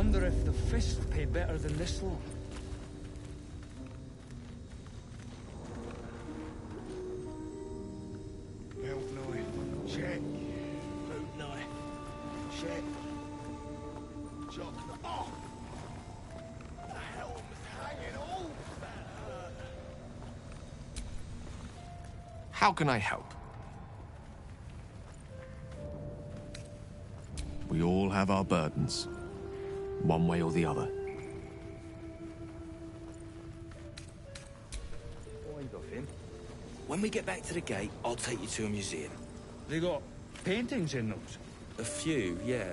wonder if the fists pay better than this lot. Elf knife, check. Boot knife, check. Jock. Oh! The helm's hanging all. How can I help? We all have our burdens, one way or the other. When we get back to the gate, I'll take you to a museum. They got paintings in those? A few, yeah.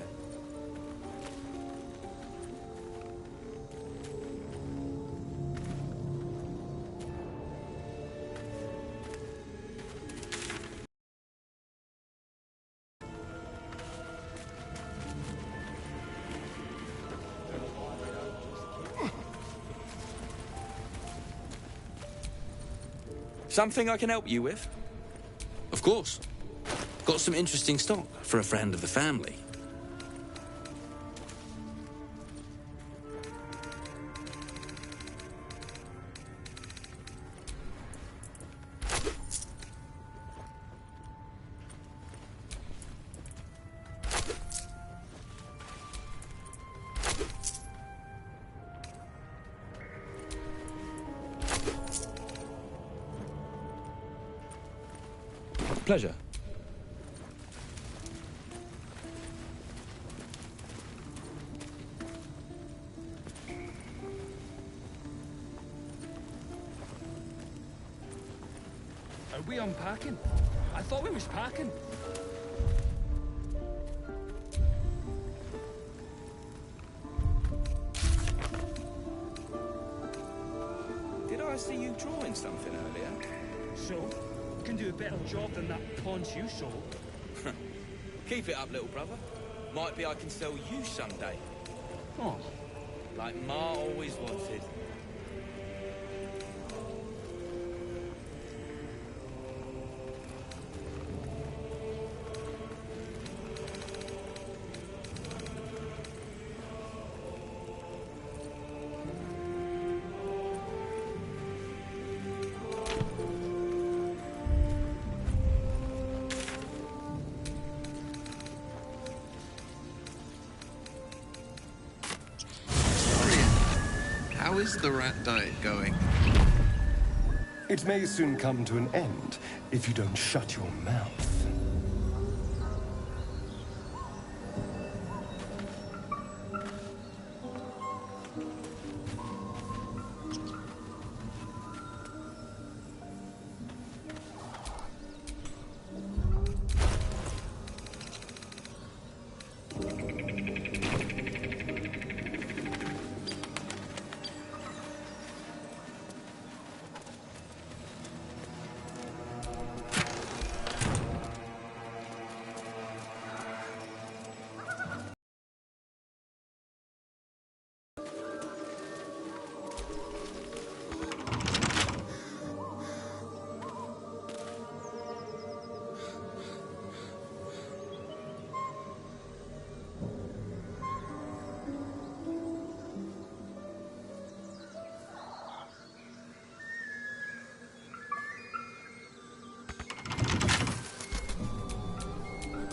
Something I can help you with? Of course. Got some interesting stock for a friend of the family. Pleasure. Are we unpacking? I thought we was packing. Did I see you drawing something earlier? So? You can do a better job than that paunch you sold. Keep it up, little brother. Might be I can sell you someday. Oh. Like Ma always wanted. How is the rat diet going? It may soon come to an end if you don't shut your mouth.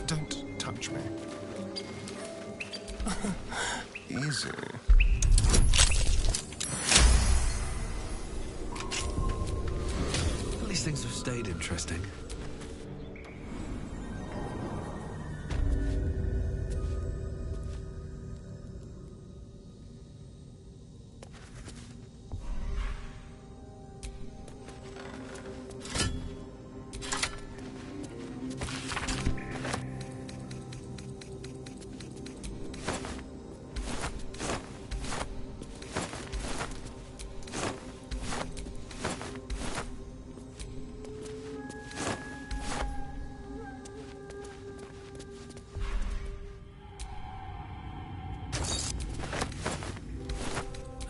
Don't touch me. Easy. At least things have stayed interesting.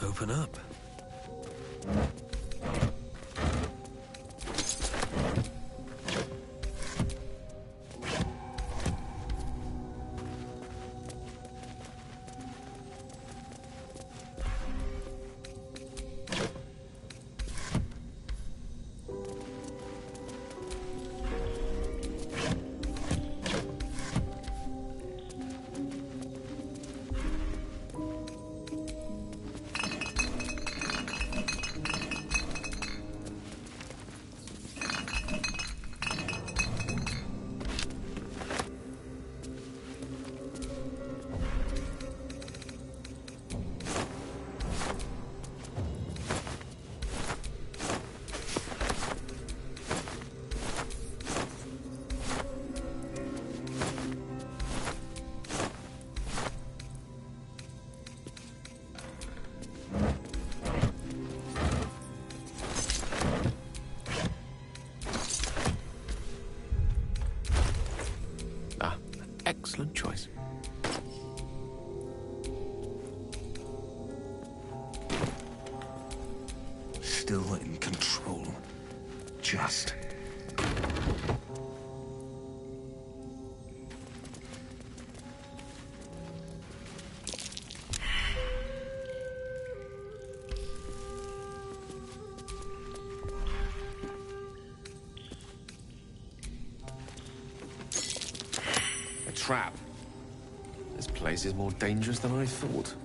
Open up. still in control. Just. A trap. This place is more dangerous than I thought.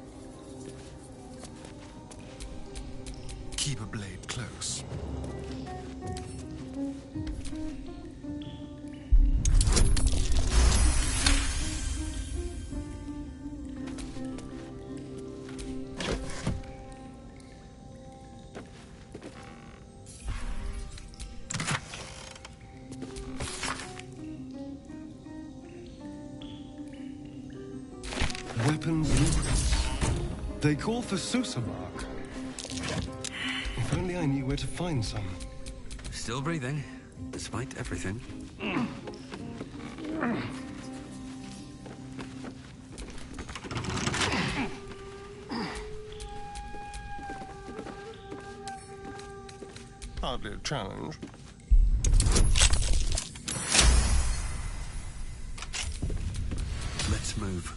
Keep a blade close. Weapon blueprints. They call for Susa mark. If only I knew where to find some. Still breathing, despite everything. Hardly a challenge. Let's move.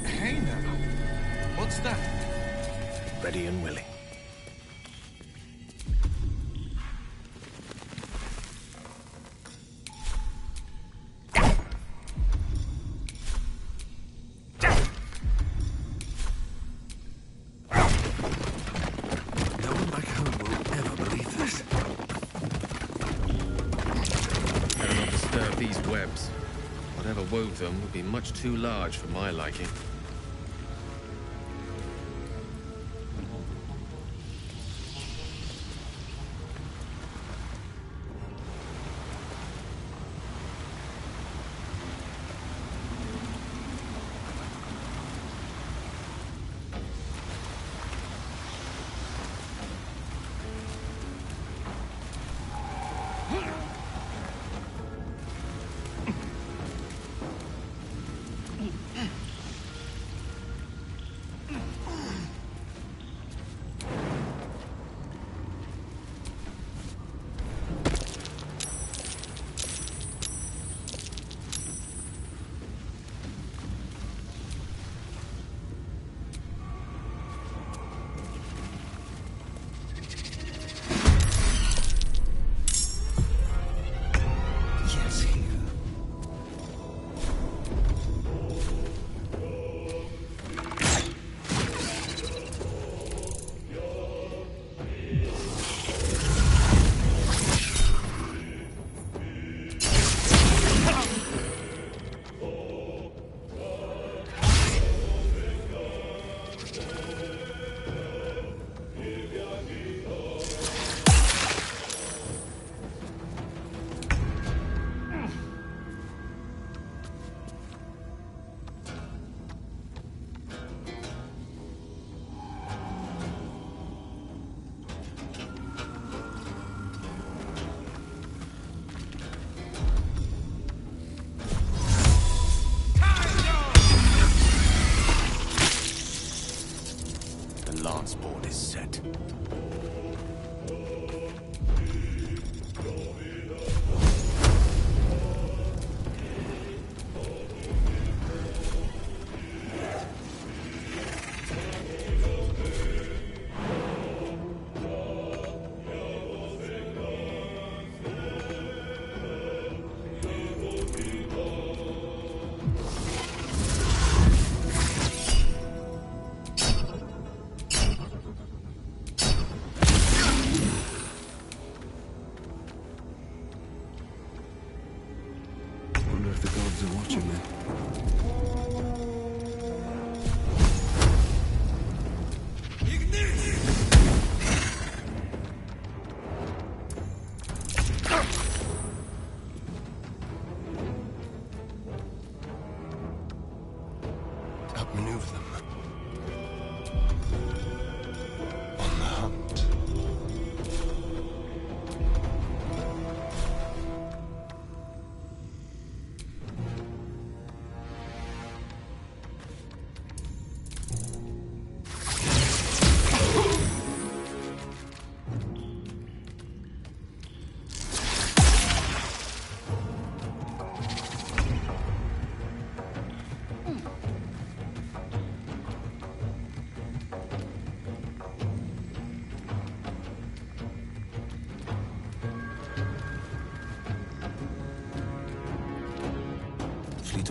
Hey now, what's that? Ready and willing. No one back home will ever believe this. Better not disturb these webs. Whatever wove them would be much too large for my liking.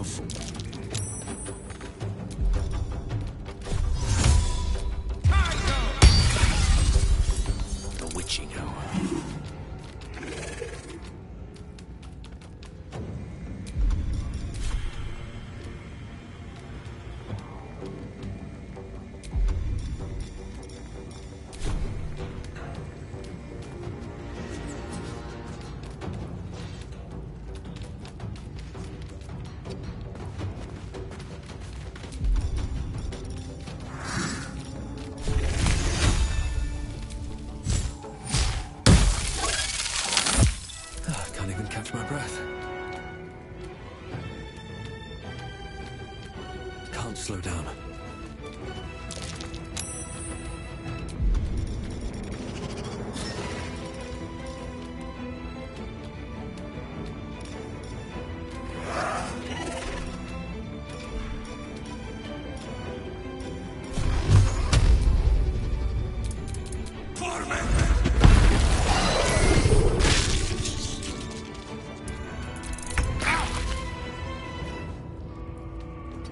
off. The witching hour. Can't even catch my breath. Can't slow down.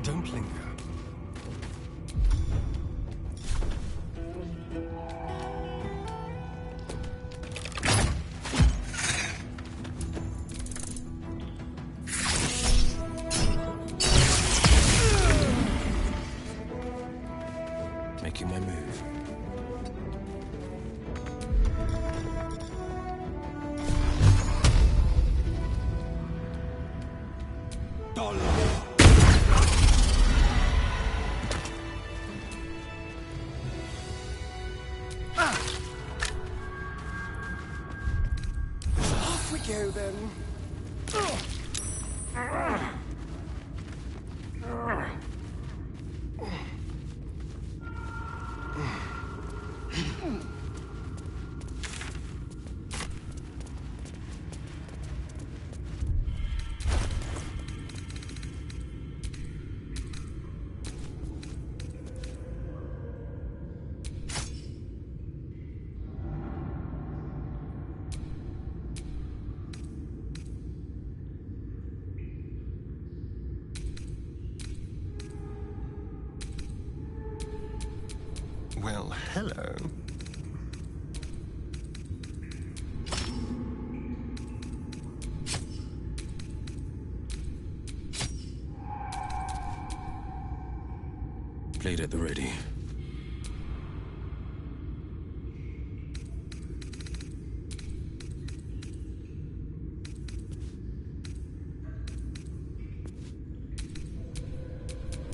Don't linger. Making my move. Off we go then. Well, hello. Blade at the ready.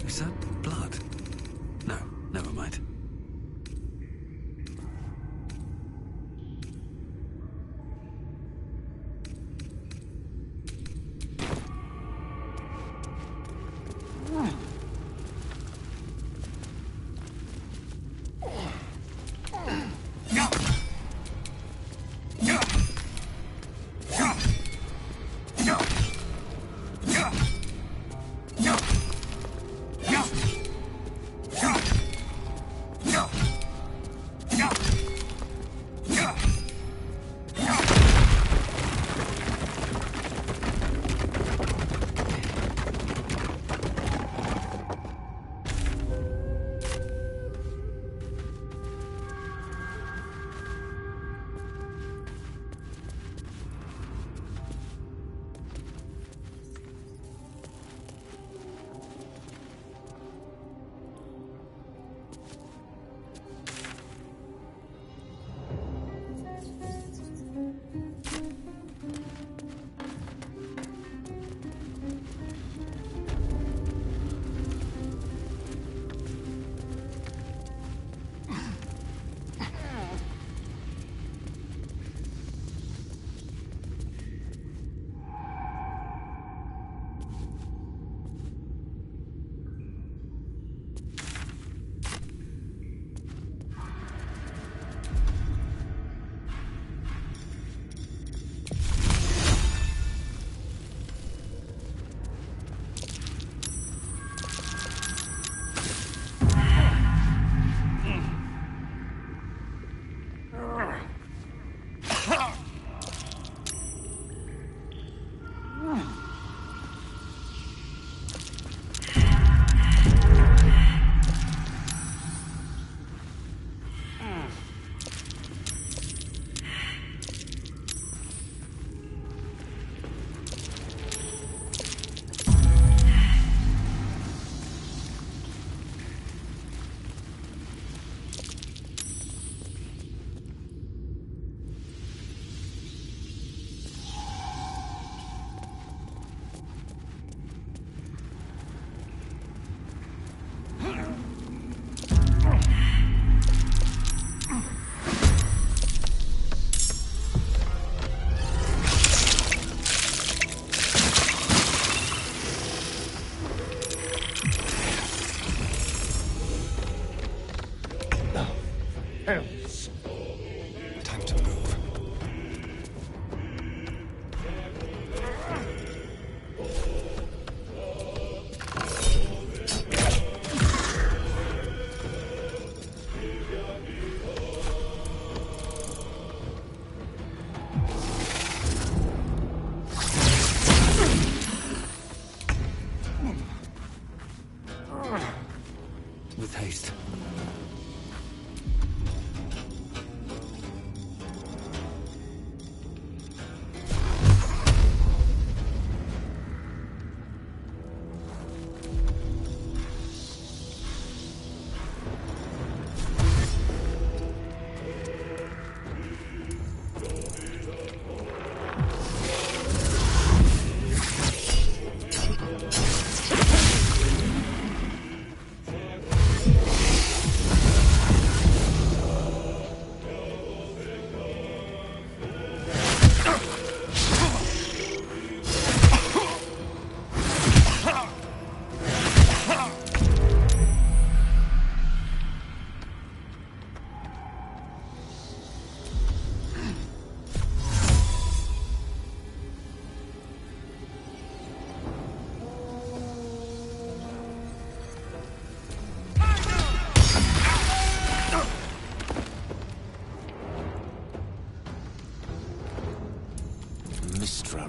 Is that blood? No, never mind.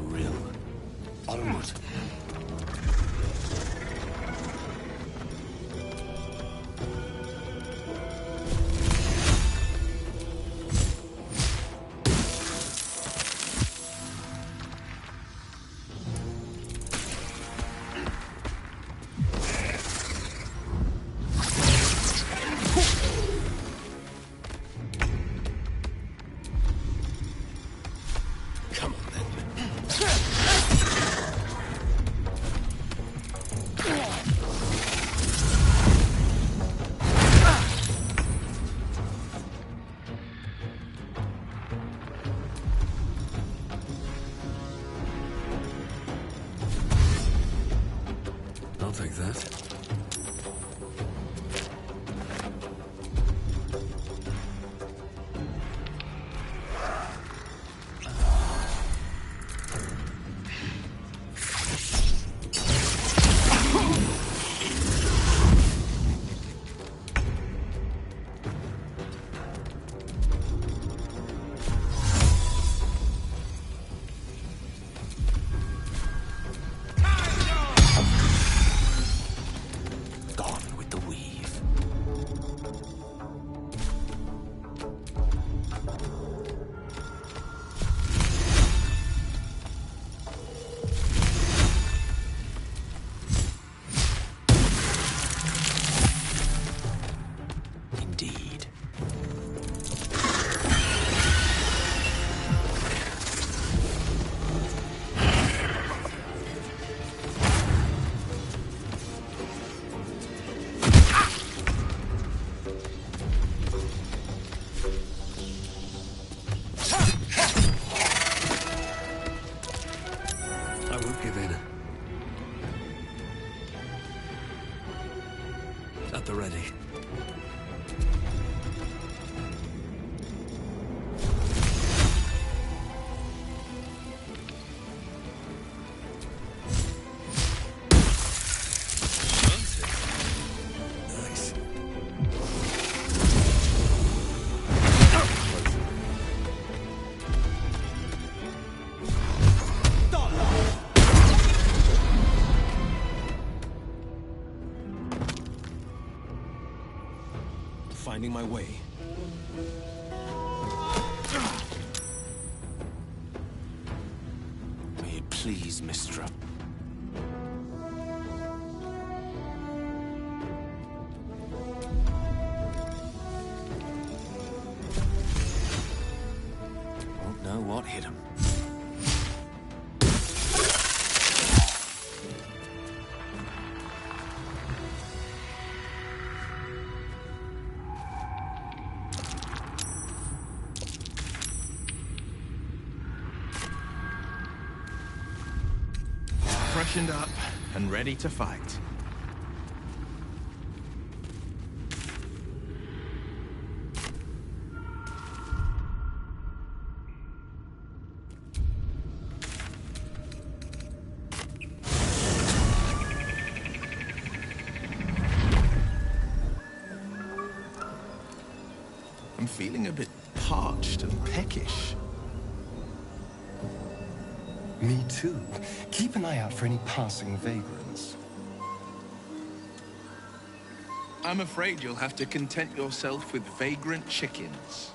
real. Onward. I'll take that. Gone with the weave. Indeed. I won't give in. At the ready. Nice. Finding my way. May it please, Mistra. Won't know what hit him. Freshened up and ready to fight. I'm feeling a bit parched and peckish. Me too. Keep an eye out for any passing vagrants. I'm afraid you'll have to content yourself with vagrant chickens.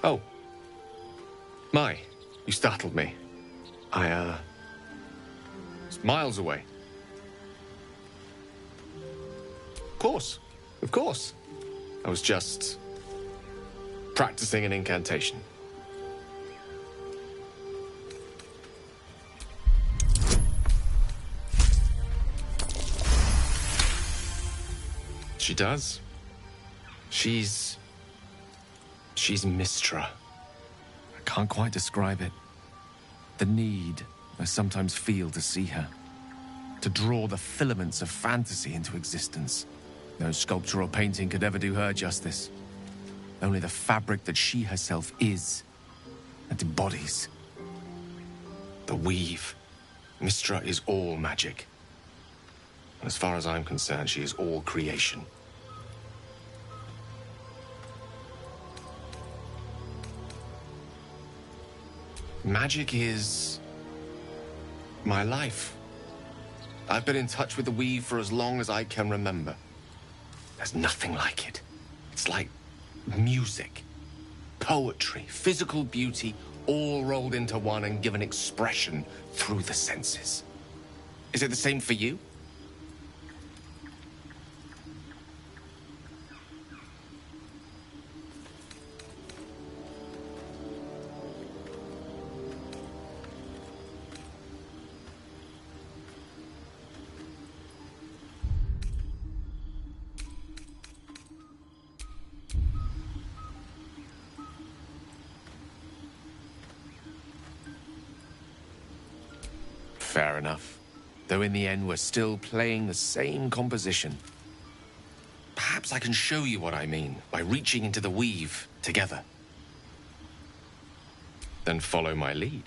Oh, My, you startled me. It's miles away. Of course. I was just practicing an incantation. She does. She's Mystra. I can't quite describe it. The need I sometimes feel to see her. To draw the filaments of fantasy into existence. No sculpture or painting could ever do her justice. Only the fabric that she herself is and embodies. The weave. Mystra is all magic. And as far as I'm concerned, she is all creation. Magic is my life. I've been in touch with the weave for as long as I can remember. There's nothing like it. It's like music, poetry, physical beauty, all rolled into one and given expression through the senses. Is it the same for you? Fair enough. Though in the end, we're still playing the same composition. Perhaps I can show you what I mean by reaching into the weave together. Then follow my lead.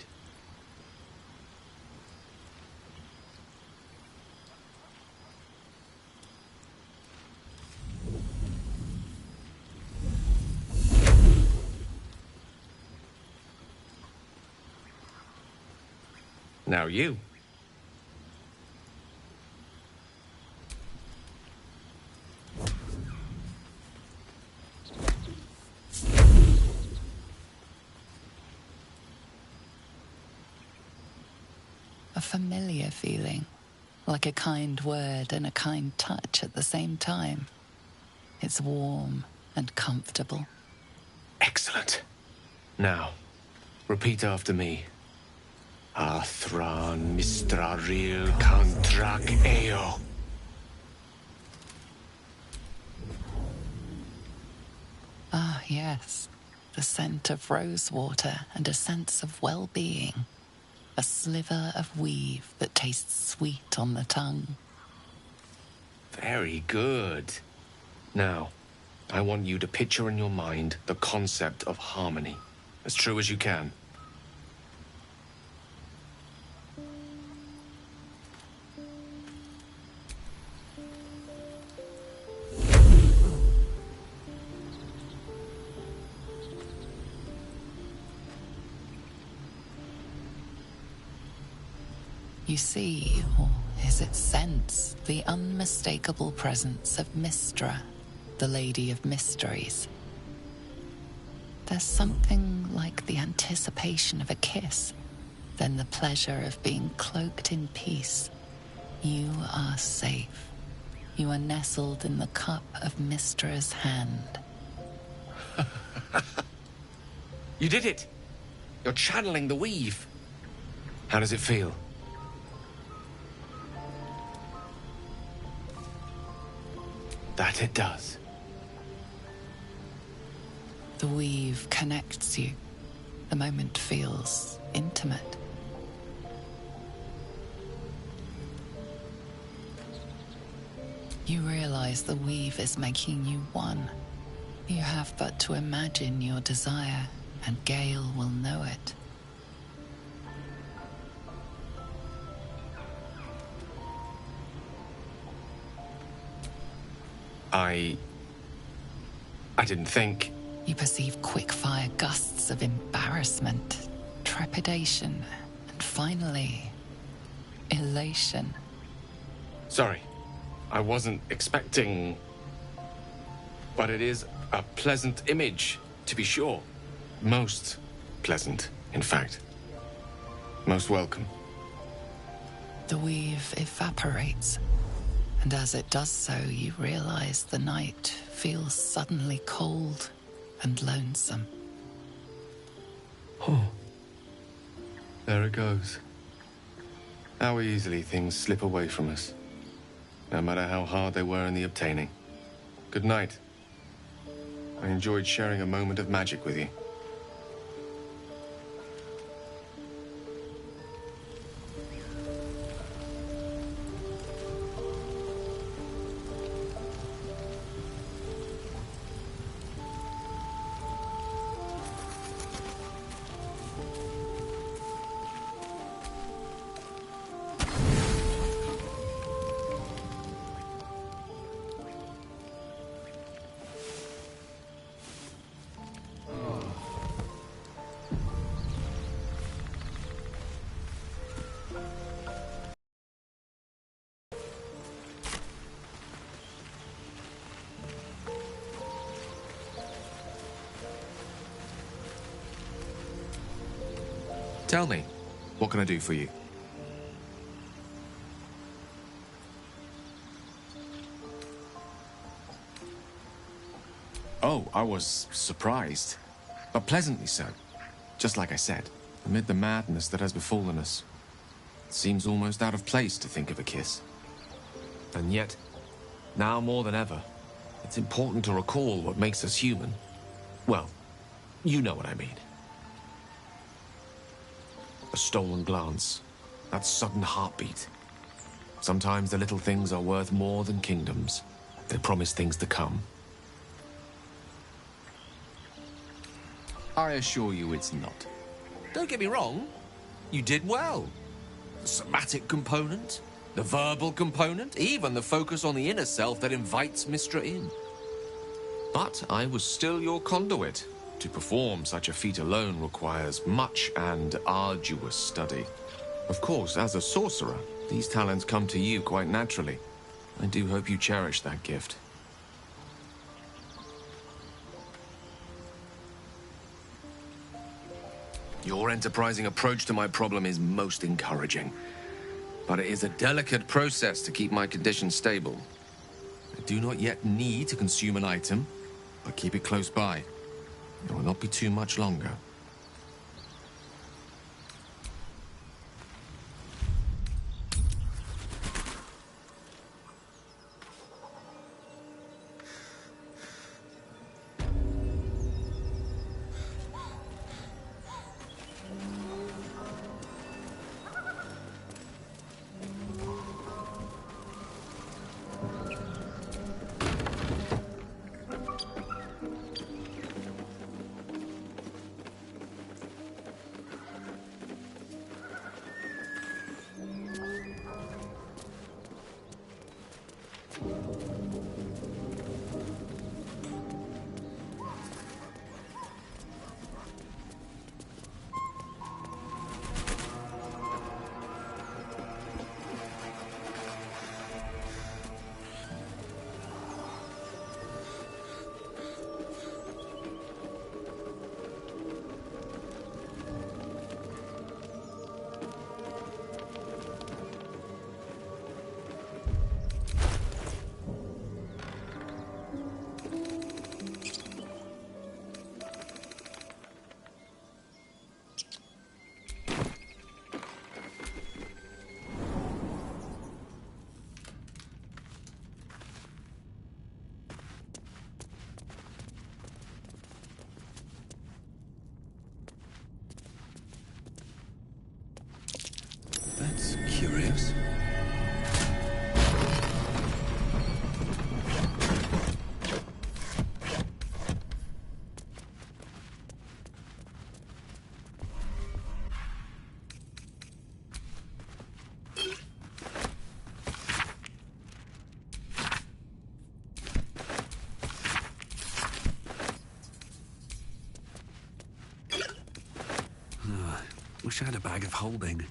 Now you. A familiar feeling, like a kind word and a kind touch at the same time. It's warm and comfortable. Excellent. Now, repeat after me. Athran mistraril kantrak eo. Ah, yes. The scent of rosewater and a sense of well-being. A sliver of weave that tastes sweet on the tongue. Very good. Now, I want you to picture in your mind the concept of harmony, as true as you can. You see, or is it sense, the unmistakable presence of Mystra, the Lady of Mysteries. There's something like the anticipation of a kiss, then the pleasure of being cloaked in peace. You are safe. You are nestled in the cup of Mystra's hand. You did it! You're channeling the weave. How does it feel? That it does. The weave connects you. The moment feels intimate. You realize the weave is making you one. You have but to imagine your desire, and Gale will know it. I didn't think. You perceive quick-fire gusts of embarrassment, trepidation, and finally, elation. Sorry, I wasn't expecting. But it is a pleasant image, to be sure. Most pleasant. In fact, most welcome. The weave evaporates, and as it does so, you realize the night feels suddenly cold and lonesome. Oh. There it goes. How easily things slip away from us, no matter how hard they were in the obtaining. Good night. I enjoyed sharing a moment of magic with you. Tell me, what can I do for you? Oh, I was surprised, but pleasantly so. Just like I said, amid the madness that has befallen us, it seems almost out of place to think of a kiss. And yet, now more than ever, it's important to recall what makes us human. Well, you know what I mean. A stolen glance, that sudden heartbeat. Sometimes the little things are worth more than kingdoms. They promise things to come. I assure you it's not. Don't get me wrong, you did well. The somatic component, the verbal component, even the focus on the inner self that invites Mystra in. But I was still your conduit. To perform such a feat alone requires much and arduous study. Of course, as a sorcerer, these talents come to you quite naturally. I do hope you cherish that gift. Your enterprising approach to my problem is most encouraging. But it is a delicate process to keep my condition stable. I do not yet need to consume an item, but keep it close by. It will not be too much longer. That's curious. Wish I had a bag of holding.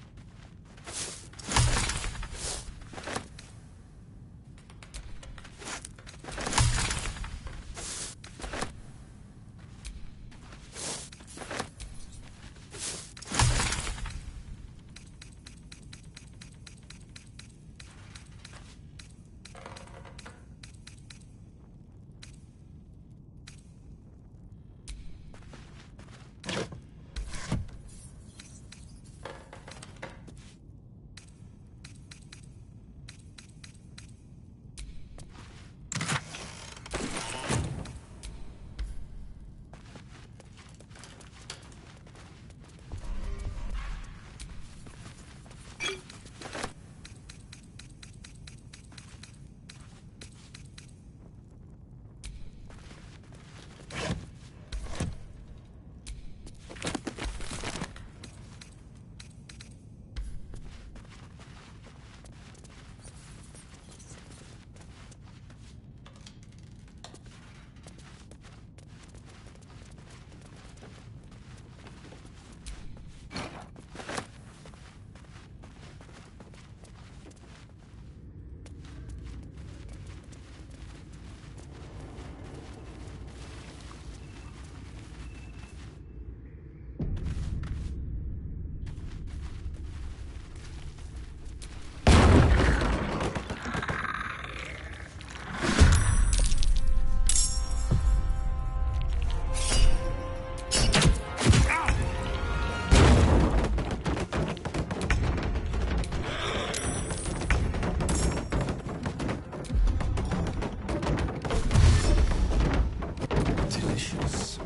delicious.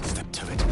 Step to it.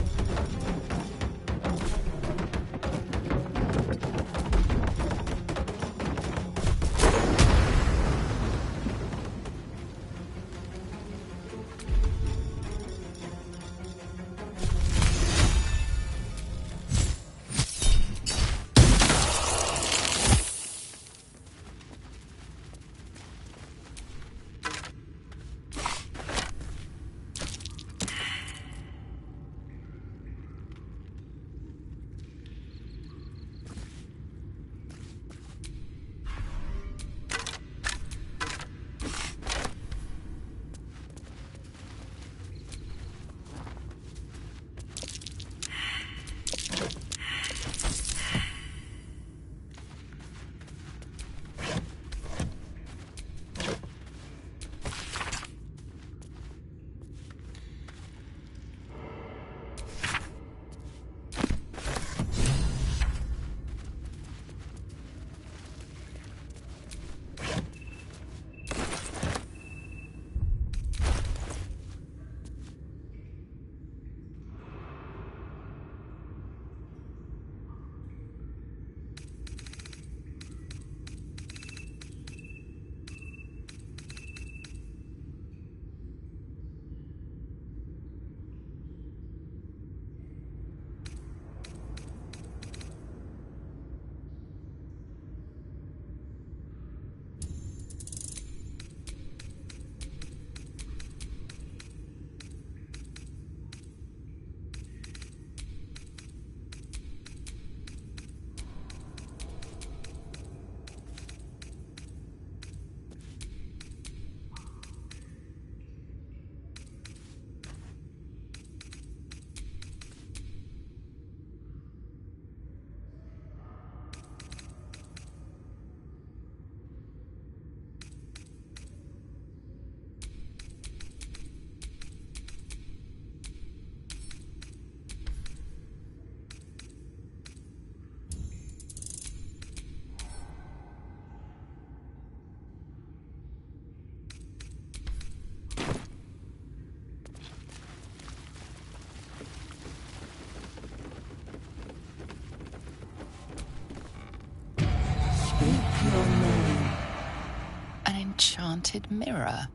An enchanted mirror.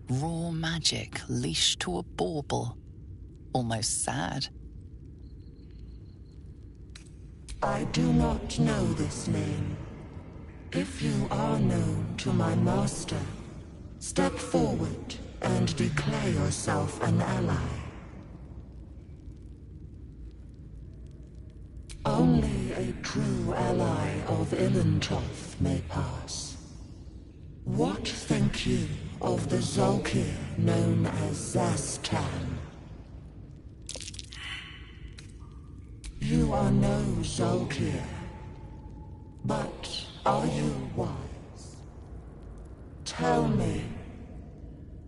Raw magic leashed to a bauble. Almost sad. I do not know this name. If you are known to my master, step forward and declare yourself an ally. Only a true ally of Ilintoth may pass. What think you of the Zolkir known as Zastan? You are no Zolkir, but are you wise? Tell me,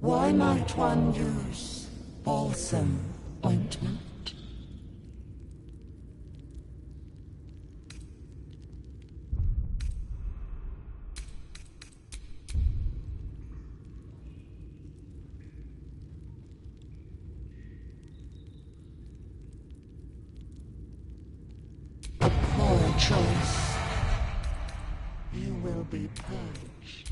why might one use balsam ointment? Choice. You will be purged.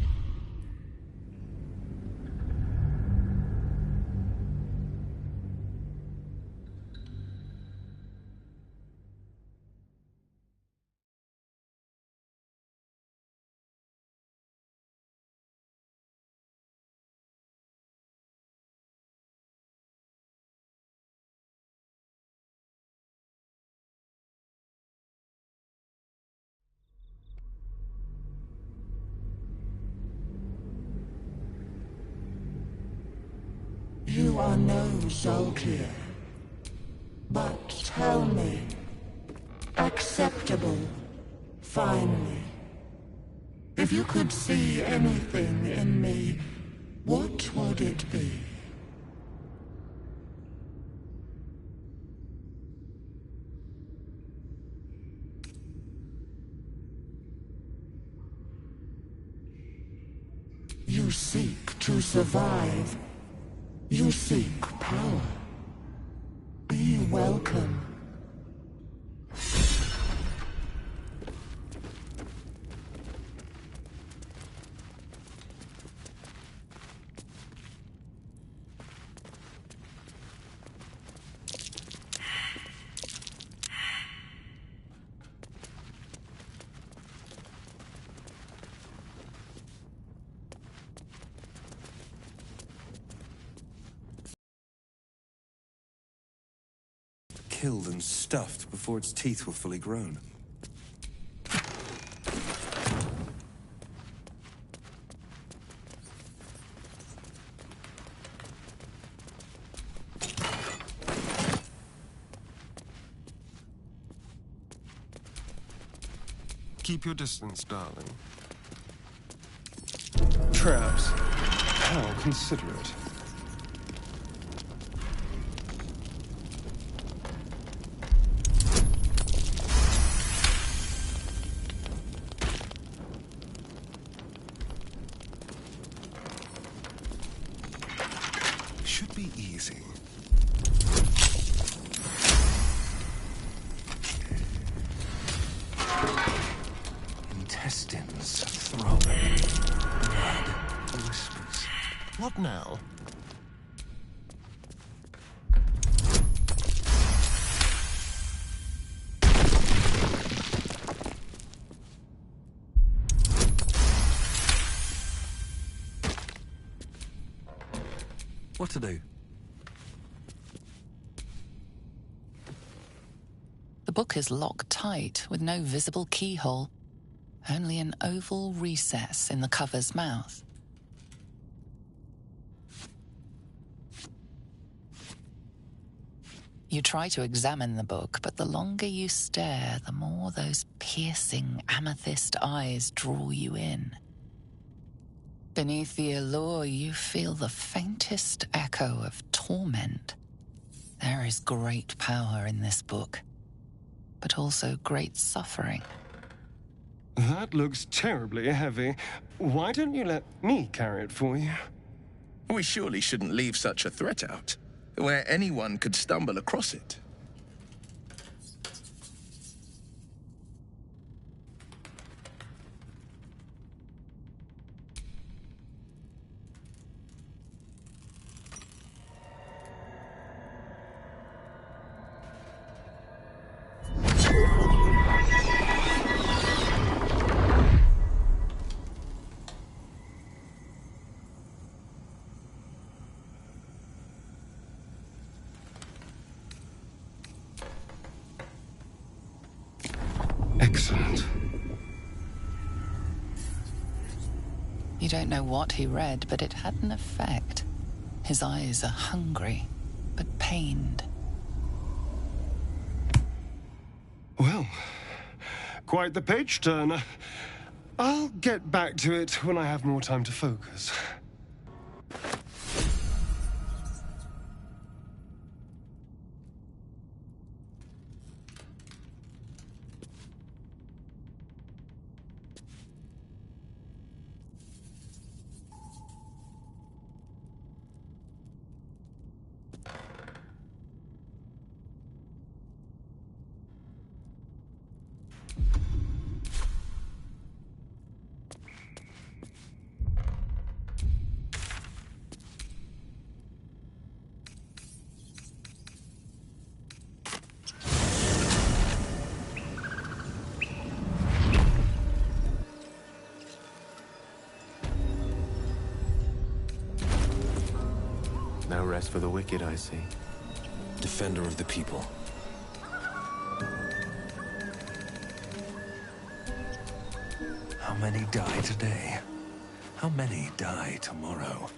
You are no Zolkir. But tell me, acceptable, finally. If you could see anything in me, what would it be? seek to survive. You seek power. Be welcome. Killed and stuffed before its teeth were fully grown. Keep your distance, darling. Traps. How considerate. Should be easy. Intestines throbbing. Blood whispers. What now? What to do? The book is locked tight with no visible keyhole, only an oval recess in the cover's mouth. You try to examine the book, but the longer you stare, the more those piercing amethyst eyes draw you in. Beneath the allure, you feel the faintest echo of torment. There is great power in this book, but also great suffering. That looks terribly heavy. Why don't you let me carry it for you? We surely shouldn't leave such a threat out, where anyone could stumble across it. Excellent. You don't know what he read, but it had an effect. His eyes are hungry, but pained. Well, quite the page turner. I'll get back to it when I have more time to focus. No rest for the wicked, I see. Defender of the people. How many die today? How many die tomorrow?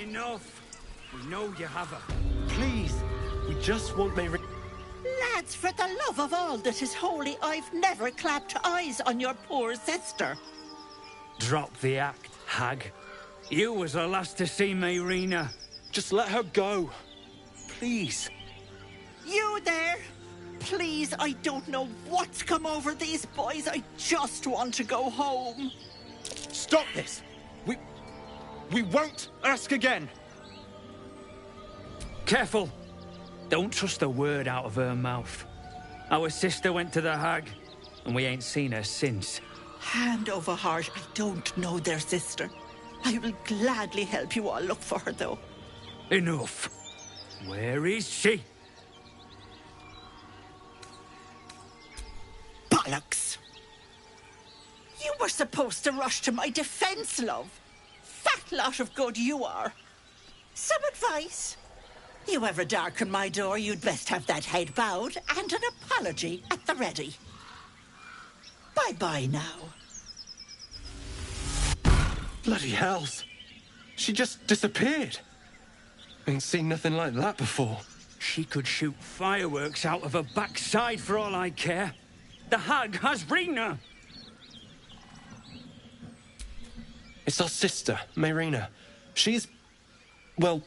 Enough! We know you have her. Please, we just want Mayrina. Lads, for the love of all that is holy, I've never clapped eyes on your poor sister. Drop the act, hag. You was the last to see Mayrina. Just let her go. Please. You there? Please, I don't know what's come over these boys. I just want to go home. Stop this! We won't ask again! Careful! Don't trust a word out of her mouth. Our sister went to the hag, and we ain't seen her since. Hand over heart, I don't know their sister. I will gladly help you all look for her, though. Enough! Where is she? Bollocks! You were supposed to rush to my defense, love. Fat lot of good you are. Some advice? You ever darken my door, you'd best have that head bowed and an apology at the ready. Bye-bye now. Bloody hells. She just disappeared. Ain't seen nothing like that before. She could shoot fireworks out of her backside for all I care. The hag has Rena. It's our sister, Mayrina. She's... well...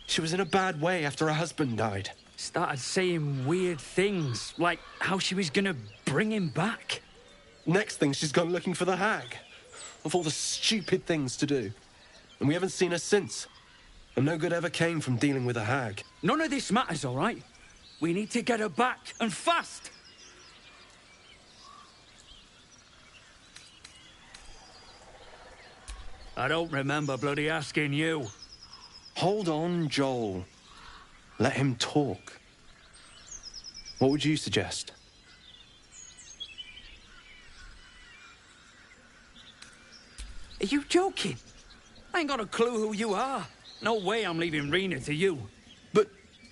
she was in a bad way after her husband died. Started saying weird things, like how she was gonna bring him back. Next thing, she's gone looking for the hag. Of all the stupid things to do. And we haven't seen her since. And no good ever came from dealing with a hag. None of this matters, all right? We need to get her back, and fast! I don't remember bloody asking you. Hold on, Joel. Let him talk. What would you suggest? Are you joking? I ain't got a clue who you are. No way I'm leaving Rena to you. But,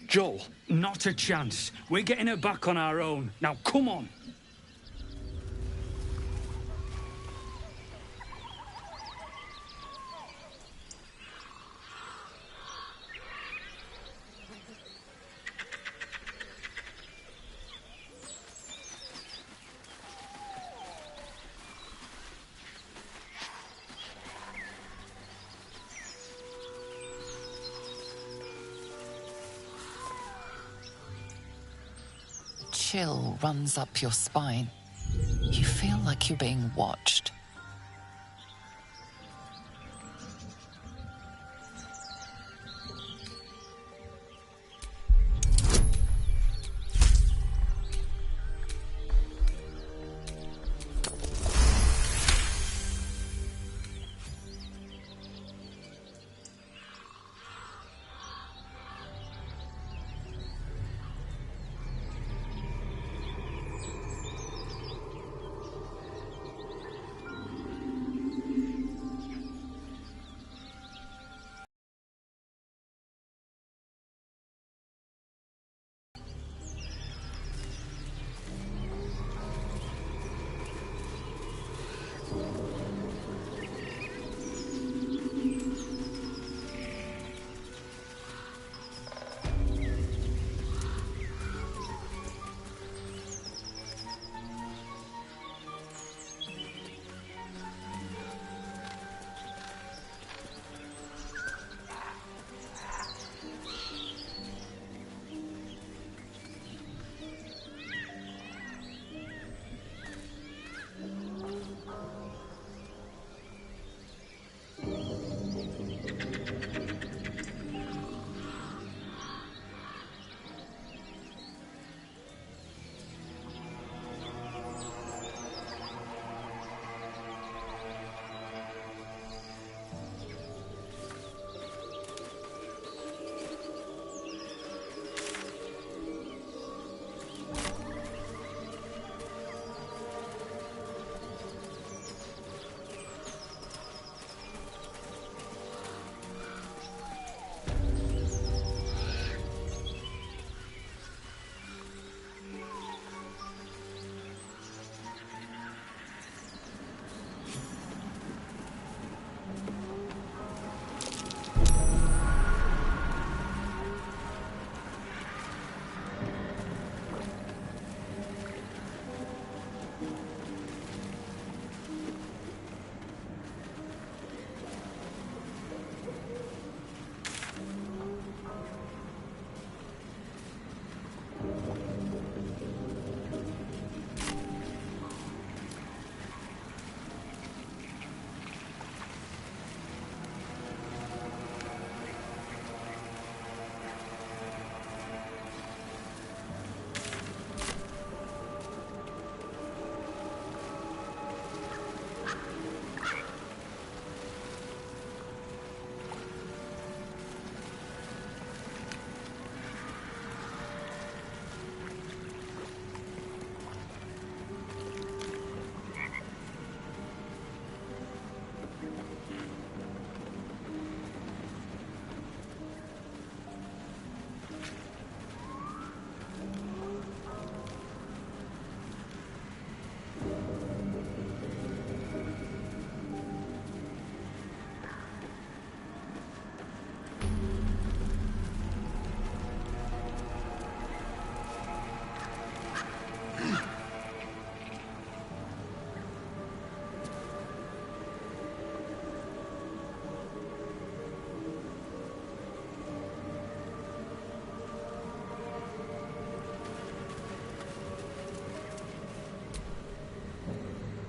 Joel... Not a chance. We're getting her back on our own. Now, come on. Chill runs up your spine. You feel like you're being watched.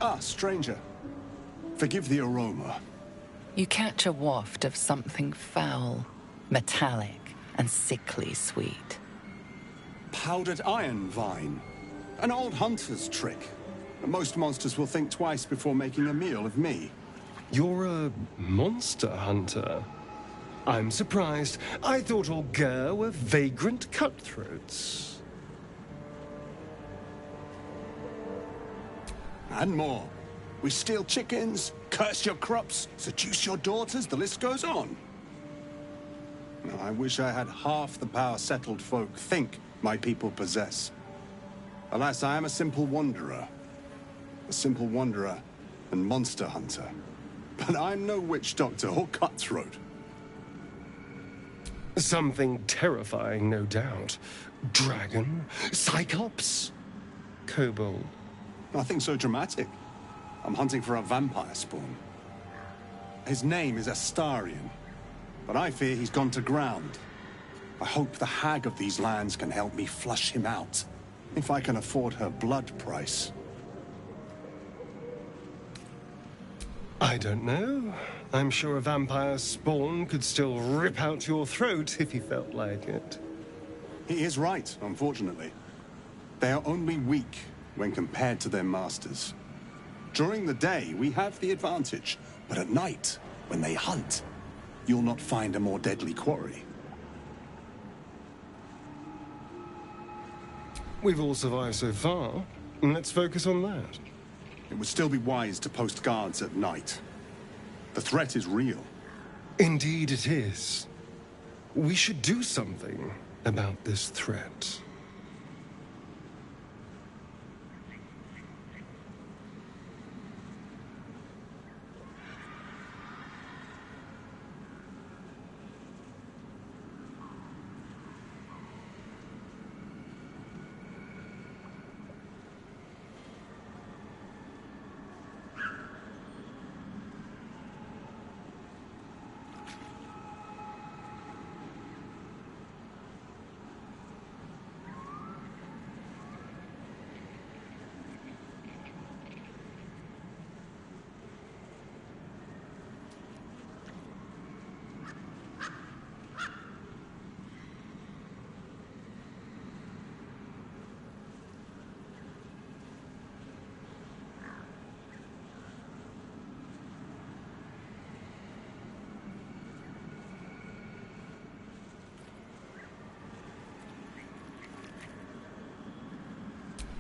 Ah, stranger. Forgive the aroma. You catch a waft of something foul, metallic, and sickly sweet. Powdered iron vine. An old hunter's trick. Most monsters will think twice before making a meal of me. You're a monster hunter. I'm surprised. I thought all Gur were vagrant cutthroats. And more. We steal chickens, curse your crops, seduce your daughters, the list goes on. Now, I wish I had half the power settled folk think my people possess. Alas, I am a simple wanderer. A simple wanderer and monster hunter. But I'm no witch doctor or cutthroat. Something terrifying, no doubt. Dragon? Cyclops? Kobold? Nothing so dramatic. I'm hunting for a vampire spawn. His name is Astarion, but I fear he's gone to ground. I hope the hag of these lands can help me flush him out, if I can afford her blood price. I don't know. I'm sure a vampire spawn could still rip out your throat if he felt like it. He is right, unfortunately. They are only weak when compared to their masters. During the day, we have the advantage, but at night, when they hunt, you'll not find a more deadly quarry. We've all survived so far. Let's focus on that. It would still be wise to post guards at night. The threat is real. Indeed it is. We should do something about this threat.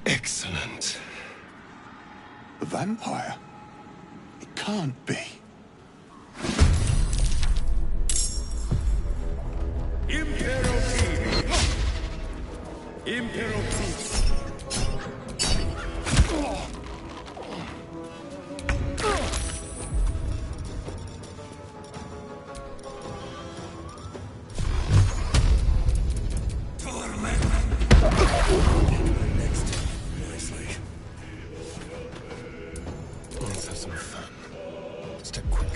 Excellent. A vampire? It can't be. Let's have some fun. Step quick.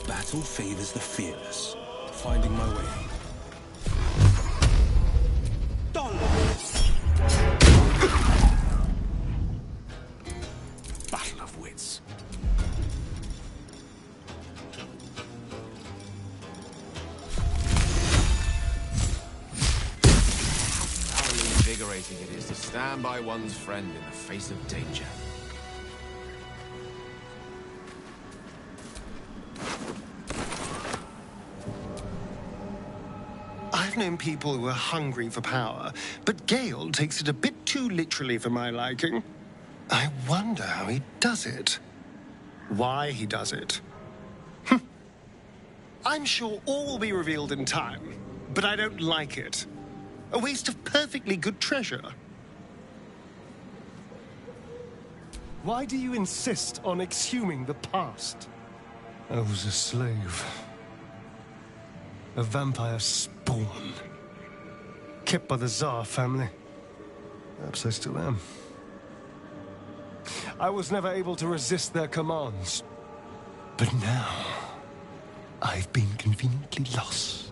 Battle favors the fearless. Finding my way. Battle of wits. How invigorating it is to stand by one's friend in the face of danger. I've known people who are hungry for power, but Gale takes it a bit too literally for my liking. I wonder how he does it. Why he does it. I'm sure all will be revealed in time, but I don't like it. A waste of perfectly good treasure. Why do you insist on exhuming the past? I was a slave. A vampire spawn. Kept by the Tsar family. Perhaps I still am. I was never able to resist their commands. But now, I've been conveniently lost.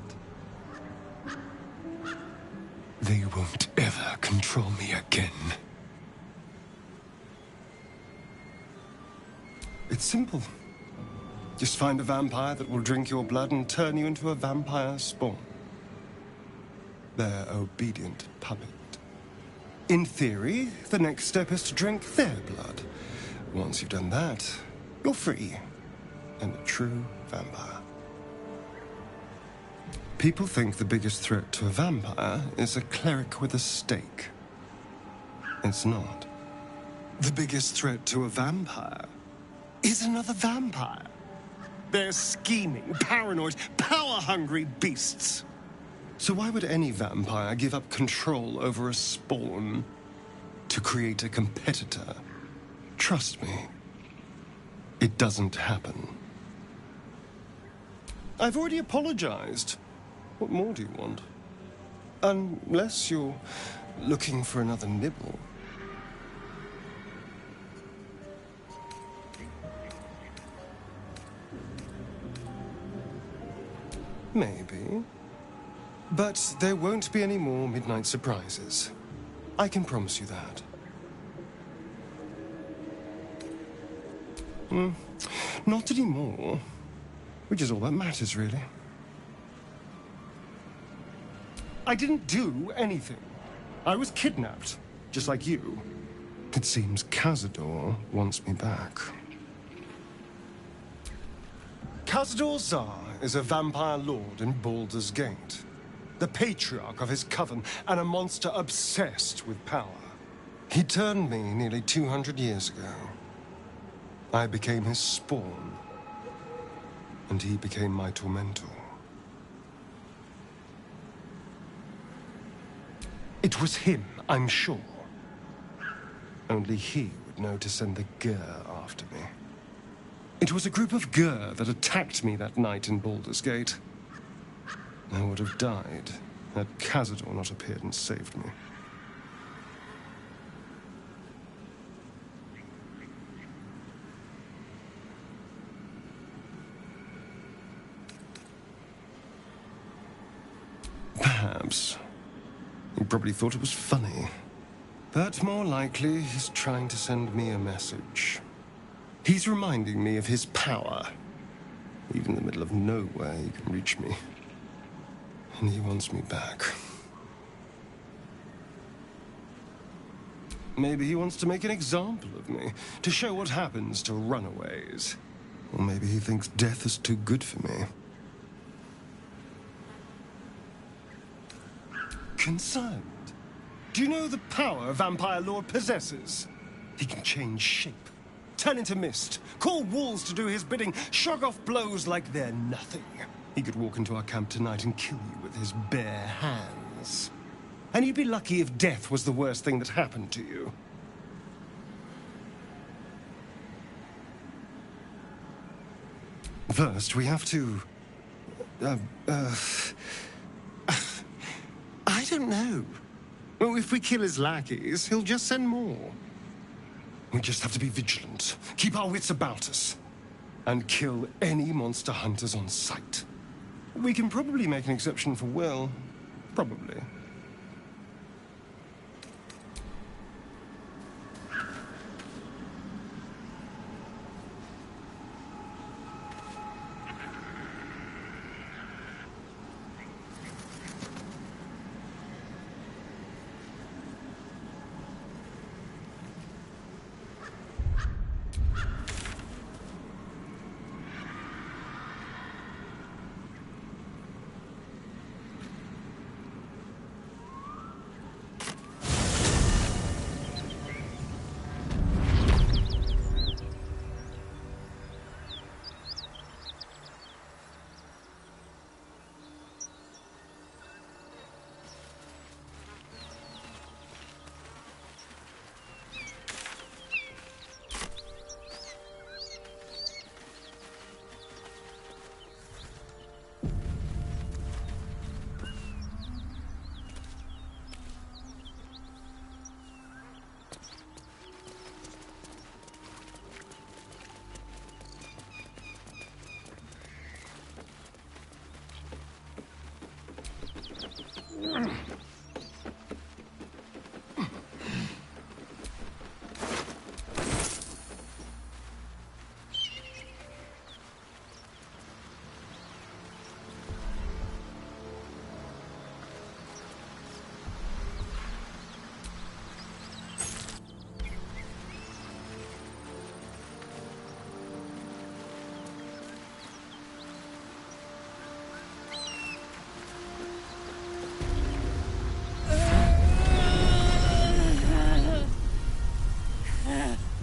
They won't ever control me again. It's simple. Just find a vampire that will drink your blood and turn you into a vampire spawn. Their obedient puppet. In theory, the next step is to drink their blood. Once you've done that, you're free and a true vampire. People think the biggest threat to a vampire is a cleric with a stake. It's not. The biggest threat to a vampire is another vampire. They're scheming, paranoid, power-hungry beasts. So why would any vampire give up control over a spawn to create a competitor? Trust me, it doesn't happen. I've already apologized. What more do you want? Unless you're looking for another nibble. Maybe. But there won't be any more midnight surprises. I can promise you that. Not anymore. Which is all that matters, really. I didn't do anything. I was kidnapped, just like you. It seems Cazador wants me back. Cazador Zar is a vampire lord in Baldur's Gate. The patriarch of his coven, and a monster obsessed with power. He turned me nearly 200 years ago. I became his spawn, and he became my tormentor. It was him, I'm sure. Only he would know to send the Gur after me. It was a group of Gur that attacked me that night in Baldur's Gate. I would have died had Cazador not appeared and saved me. Perhaps. He probably thought it was funny. But more likely, he's trying to send me a message. He's reminding me of his power. Even in the middle of nowhere, he can reach me. And he wants me back. Maybe he wants to make an example of me, to show what happens to runaways. Or maybe he thinks death is too good for me. Concerned? Do you know the power Vampire Lord possesses? He can change shape, turn into mist, call walls to do his bidding, shrug off blows like they're nothing. He could walk into our camp tonight and kill you with his bare hands. And you'd be lucky if death was the worst thing that happened to you. First, we have to... I don't know. Well, if we kill his lackeys, he'll just send more. We just have to be vigilant, keep our wits about us, and kill any monster hunters on sight. We can probably make an exception for Will. Probably.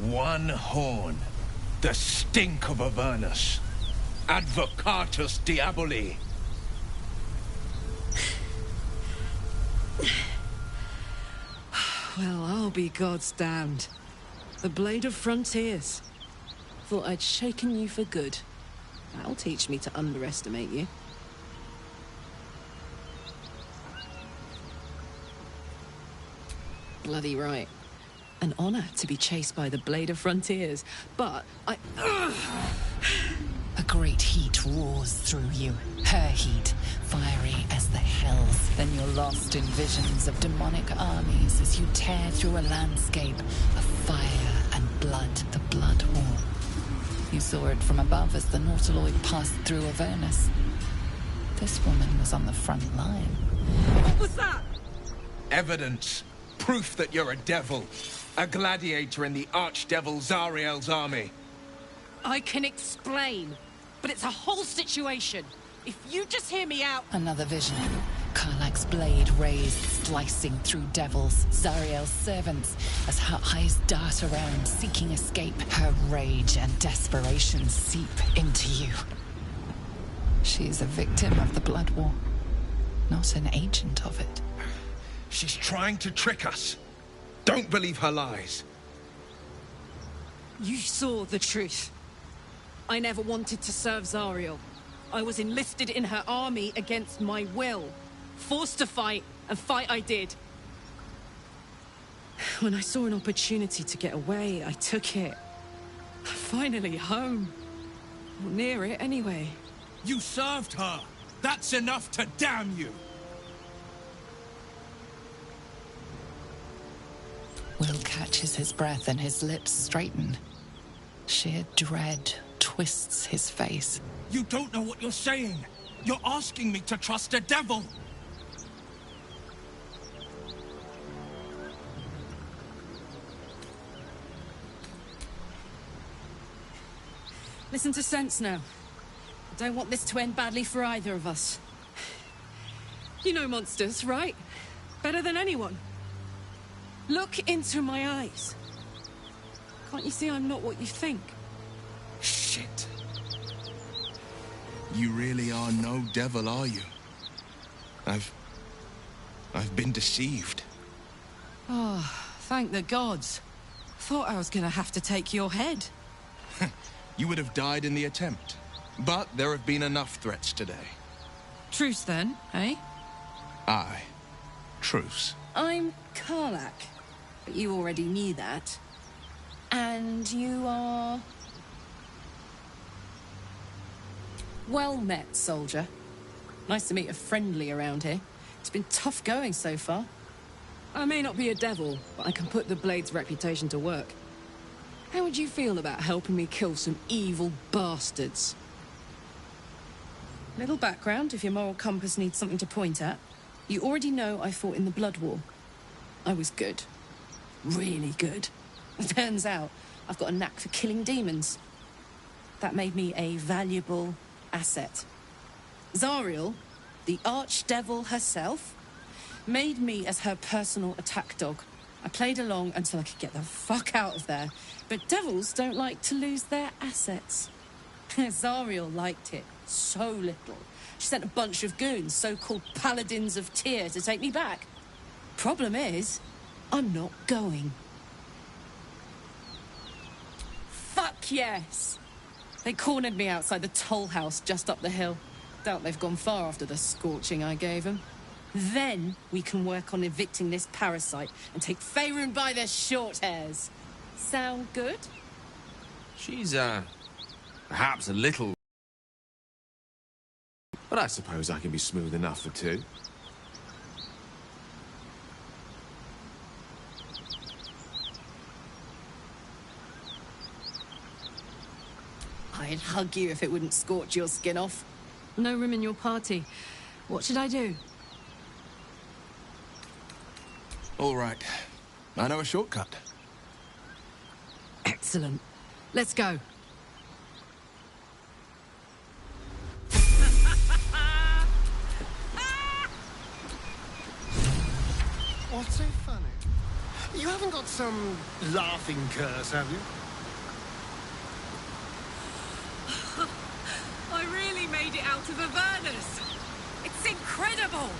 One horn. The stink of Avernus. Advocatus Diaboli. Well, I'll be God's damned. The Blade of Frontiers. Thought I'd shaken you for good. That'll teach me to underestimate you. Bloody right. An honor to be chased by the Blade of Frontiers, but I... A great heat roars through you. Her heat, fiery as the hells. Then you're lost in visions of demonic armies as you tear through a landscape of fire and blood, the Blood War. You saw it from above as the Nautiloid passed through Avernus. This woman was on the front line. What was that? Evidence. Proof that you're a devil. A gladiator in the archdevil Zariel's army. I can explain, but it's a whole situation. If you just hear me out... Another vision. Karlach's blade raised, slicing through devils, Zariel's servants, as her eyes dart around, seeking escape. Her rage and desperation seep into you. She's a victim of the Blood War, not an agent of it. She's trying to trick us. Don't believe her lies. You saw the truth. I never wanted to serve Zariel. I was enlisted in her army against my will. Forced to fight, and fight I did. When I saw an opportunity to get away, I took it. Finally home. Or near it, anyway. You served her. That's enough to damn you. Will catches his breath and his lips straighten. Sheer dread twists his face. You don't know what you're saying. You're asking me to trust a devil. Listen to sense now. I don't want this to end badly for either of us. You know monsters, right? Better than anyone. Look into my eyes. Can't you see I'm not what you think? Shit. You really are no devil, are you? I've been deceived. Oh, thank the gods. Thought I was gonna have to take your head. You would have died in the attempt. But there have been enough threats today. Truce then, eh? Aye. Truce. I'm Karlach. But you already knew that. And you are... Well met, soldier. Nice to meet a friendly around here. It's been tough going so far. I may not be a devil, but I can put the Blade's reputation to work. How would you feel about helping me kill some evil bastards? Little background, if your moral compass needs something to point at. You already know I fought in the Blood War. I was good. Really good. Turns out, I've got a knack for killing demons. That made me a valuable asset. Zariel, the archdevil herself, made me as her personal attack dog. I played along until I could get the fuck out of there. But devils don't like to lose their assets. Zariel liked it so little. She sent a bunch of goons, so-called paladins of Tyr, to take me back. Problem is, I'm not going. Fuck yes! They cornered me outside the toll house just up the hill. Doubt they've gone far after the scorching I gave them. Then we can work on evicting this parasite and take Faerun by the short hairs. Sound good? She's, perhaps a little... But I suppose I can be smooth enough for two. I'd hug you if it wouldn't scorch your skin off. No room in your party. What should I do? All right. I know a shortcut. Excellent. Let's go. What's so funny? You haven't got some laughing curse, have you? I really made it out of Avernus. It's incredible.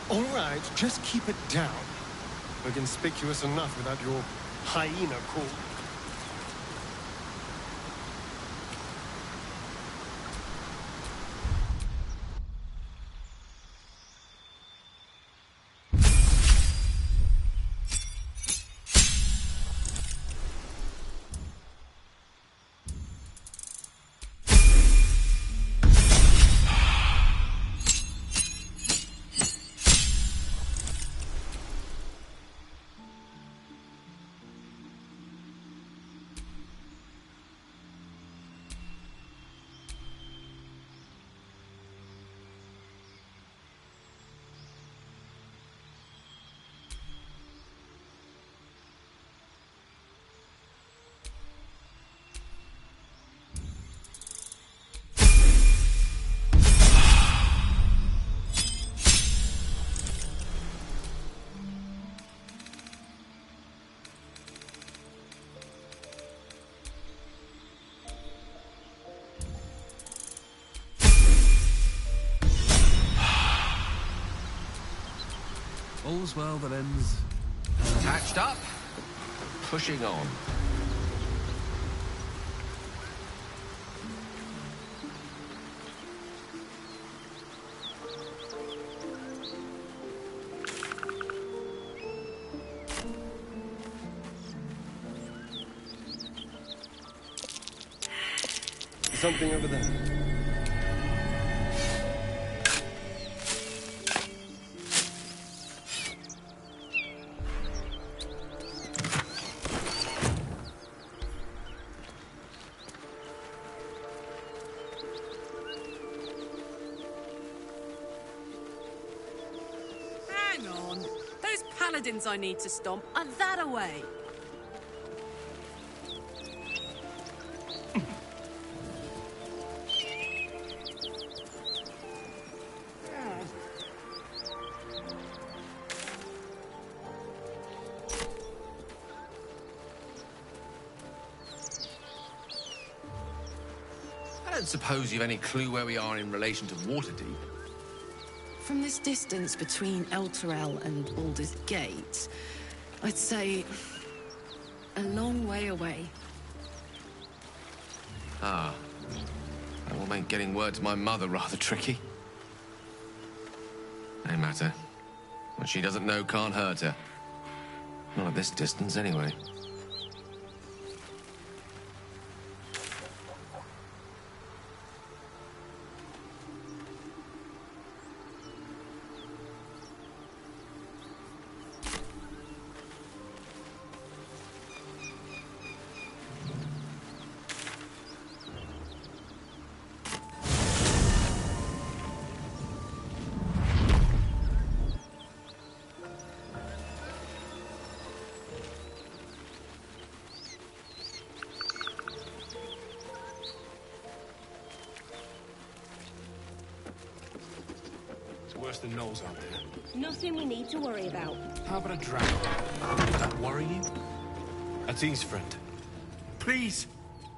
All right, just keep it down. We're conspicuous enough without your hyena call. All's well that ends. Patched up, pushing on. Something over there. Hang on. Those paladins I need to stomp are that away. I don't suppose you've any clue where we are in relation to Waterdeep. From this distance between Elturel and Baldur's Gate, I'd say a long way away. Ah. That will make getting word to my mother rather tricky. No matter. What she doesn't know can't hurt her. Not at this distance, anyway. Worse than Knowles out there. Nothing we need to worry about. How about a dragon? Does that worry you? That's his friend. Please,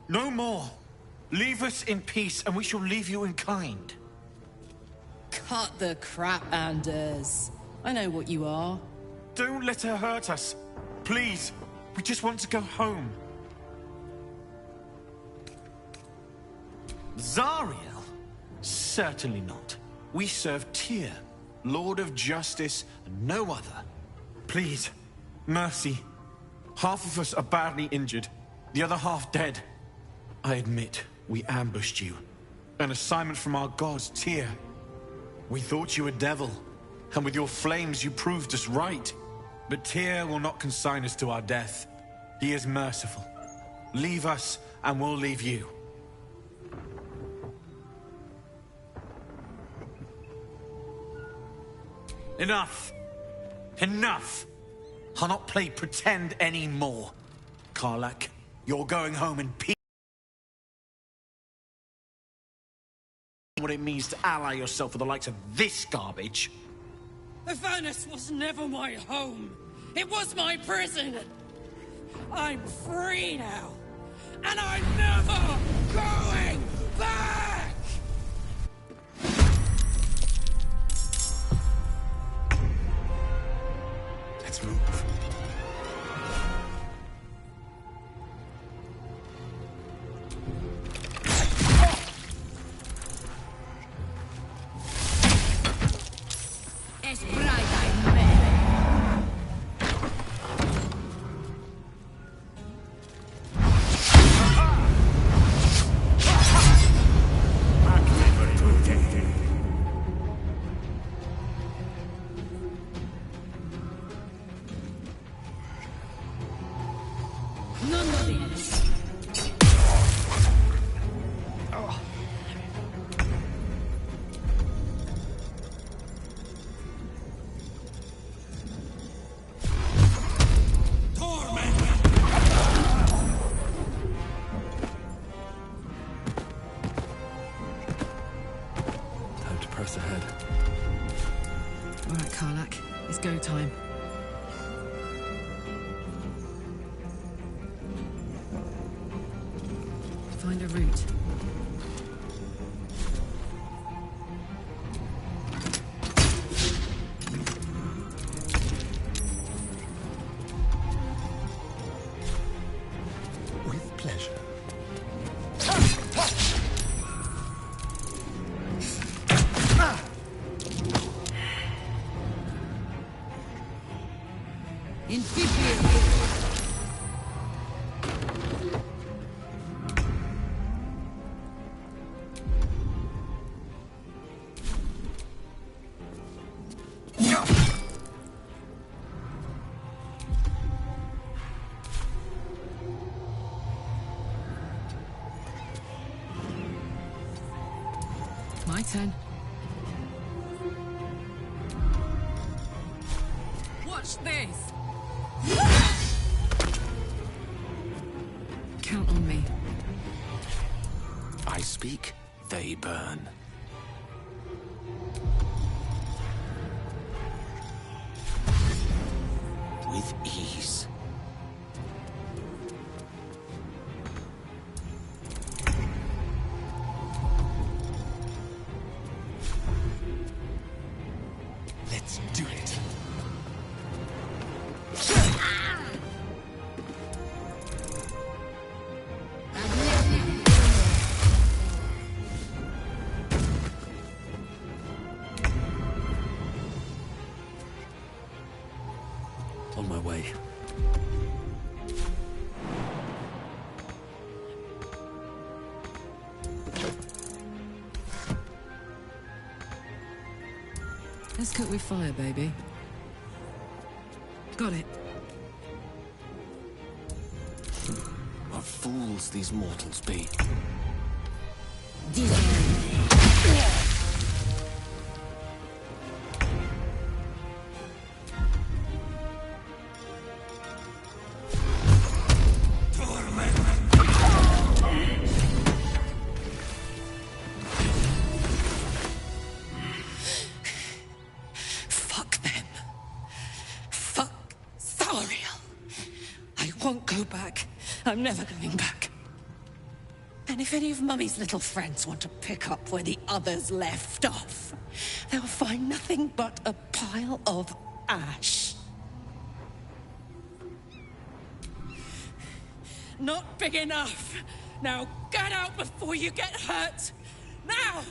no more. Leave us in peace, and we shall leave you in kind. Cut the crap, Anders. I know what you are. Don't let her hurt us. Please, we just want to go home. Zariel? Certainly not. We serve Tyr, Lord of Justice, and no other. Please, mercy. Half of us are badly injured, the other half dead. I admit, we ambushed you. An assignment from our god, Tyr. We thought you a devil, and with your flames you proved us right. But Tyr will not consign us to our death. He is merciful. Leave us, and we'll leave you. Enough! Enough! I'll not play pretend anymore. Karlak, you're going home in peace. What it means to ally yourself with the likes of this garbage. Avernus was never my home. It was my prison. I'm free now. And I'm never going back! Let's move. Es Braga, baby. Ahead. All right, Karlak. It's go time. Find a route. With pleasure. My turn. Watch this! Count on me. I speak, they burn. With ease. Let's do it. On my way. Let's cook with fire, baby. Got it. What fools these mortals be. Fuck them. Fuck Thariel. I won't go back. I'm never going back. And if any of Mummy's little friends want to pick up where the others left off, they'll find nothing but a pile of ash. Not big enough. Now get out before you get hurt. Now!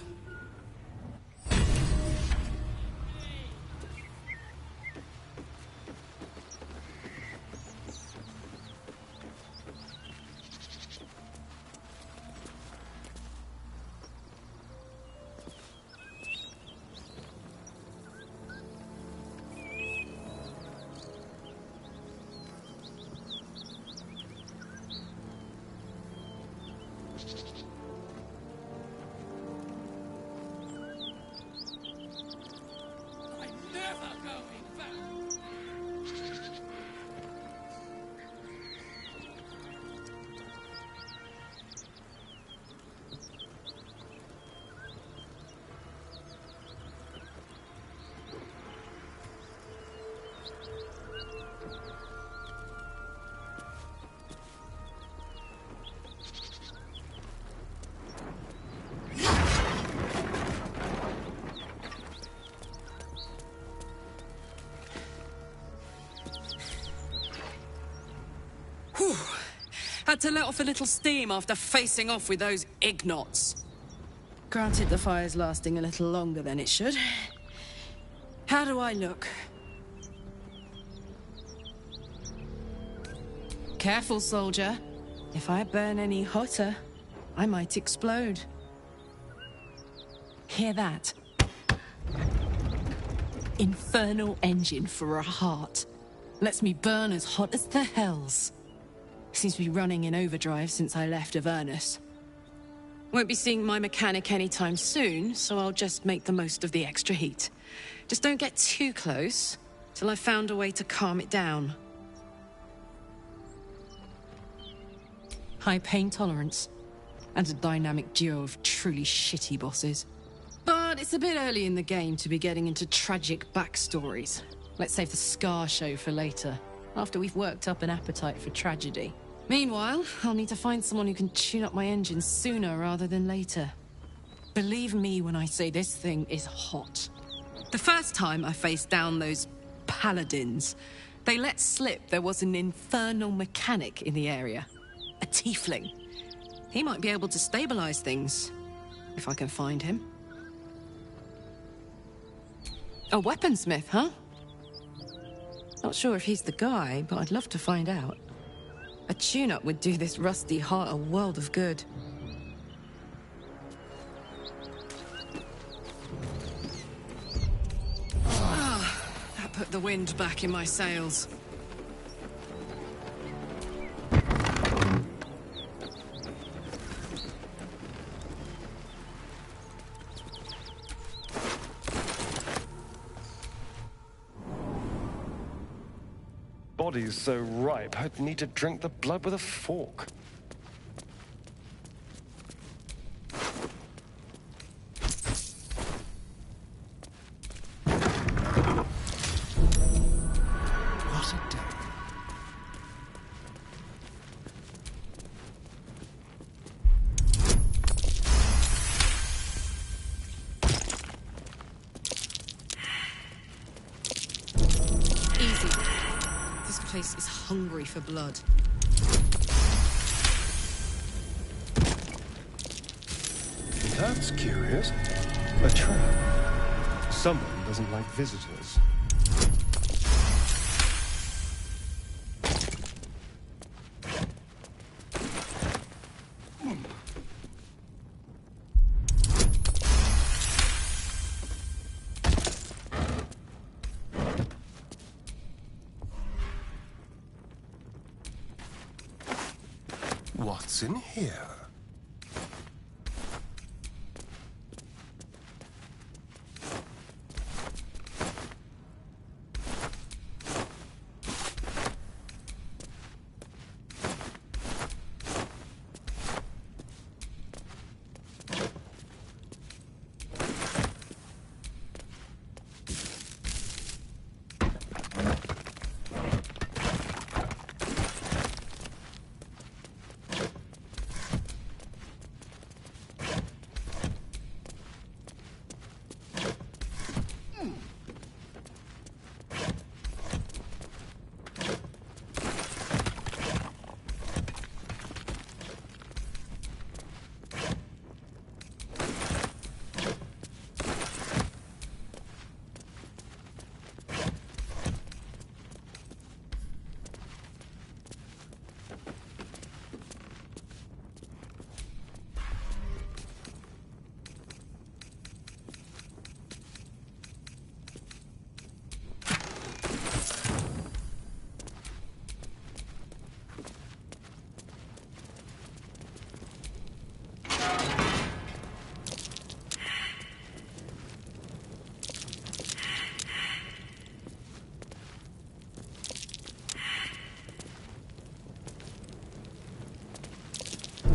Had to let off a little steam after facing off with those ignots. Granted, the fire's lasting a little longer than it should. How do I look? Careful, soldier. If I burn any hotter, I might explode. Hear that? Infernal engine for a heart. Lets me burn as hot as the hells. Seems to be running in overdrive since I left Avernus. Won't be seeing my mechanic anytime soon, so I'll just make the most of the extra heat. Just don't get too close, till I've found a way to calm it down. High pain tolerance, and a dynamic duo of truly shitty bosses. But it's a bit early in the game to be getting into tragic backstories. Let's save the Scar show for later, after we've worked up an appetite for tragedy. Meanwhile, I'll need to find someone who can tune up my engine sooner rather than later. Believe me when I say this thing is hot. The first time I faced down those paladins, they let slip there was an infernal mechanic in the area. A tiefling. He might be able to stabilize things, if I can find him. A weaponsmith, huh? Not sure if he's the guy, but I'd love to find out. A tune-up would do this rusty heart a world of good. That put the wind back in my sails. Body's so ripe, I'd need to drink the blood with a fork. What a day. Easy. This place is hungry for blood. That's curious. A trap. Someone doesn't like visitors. What's in here?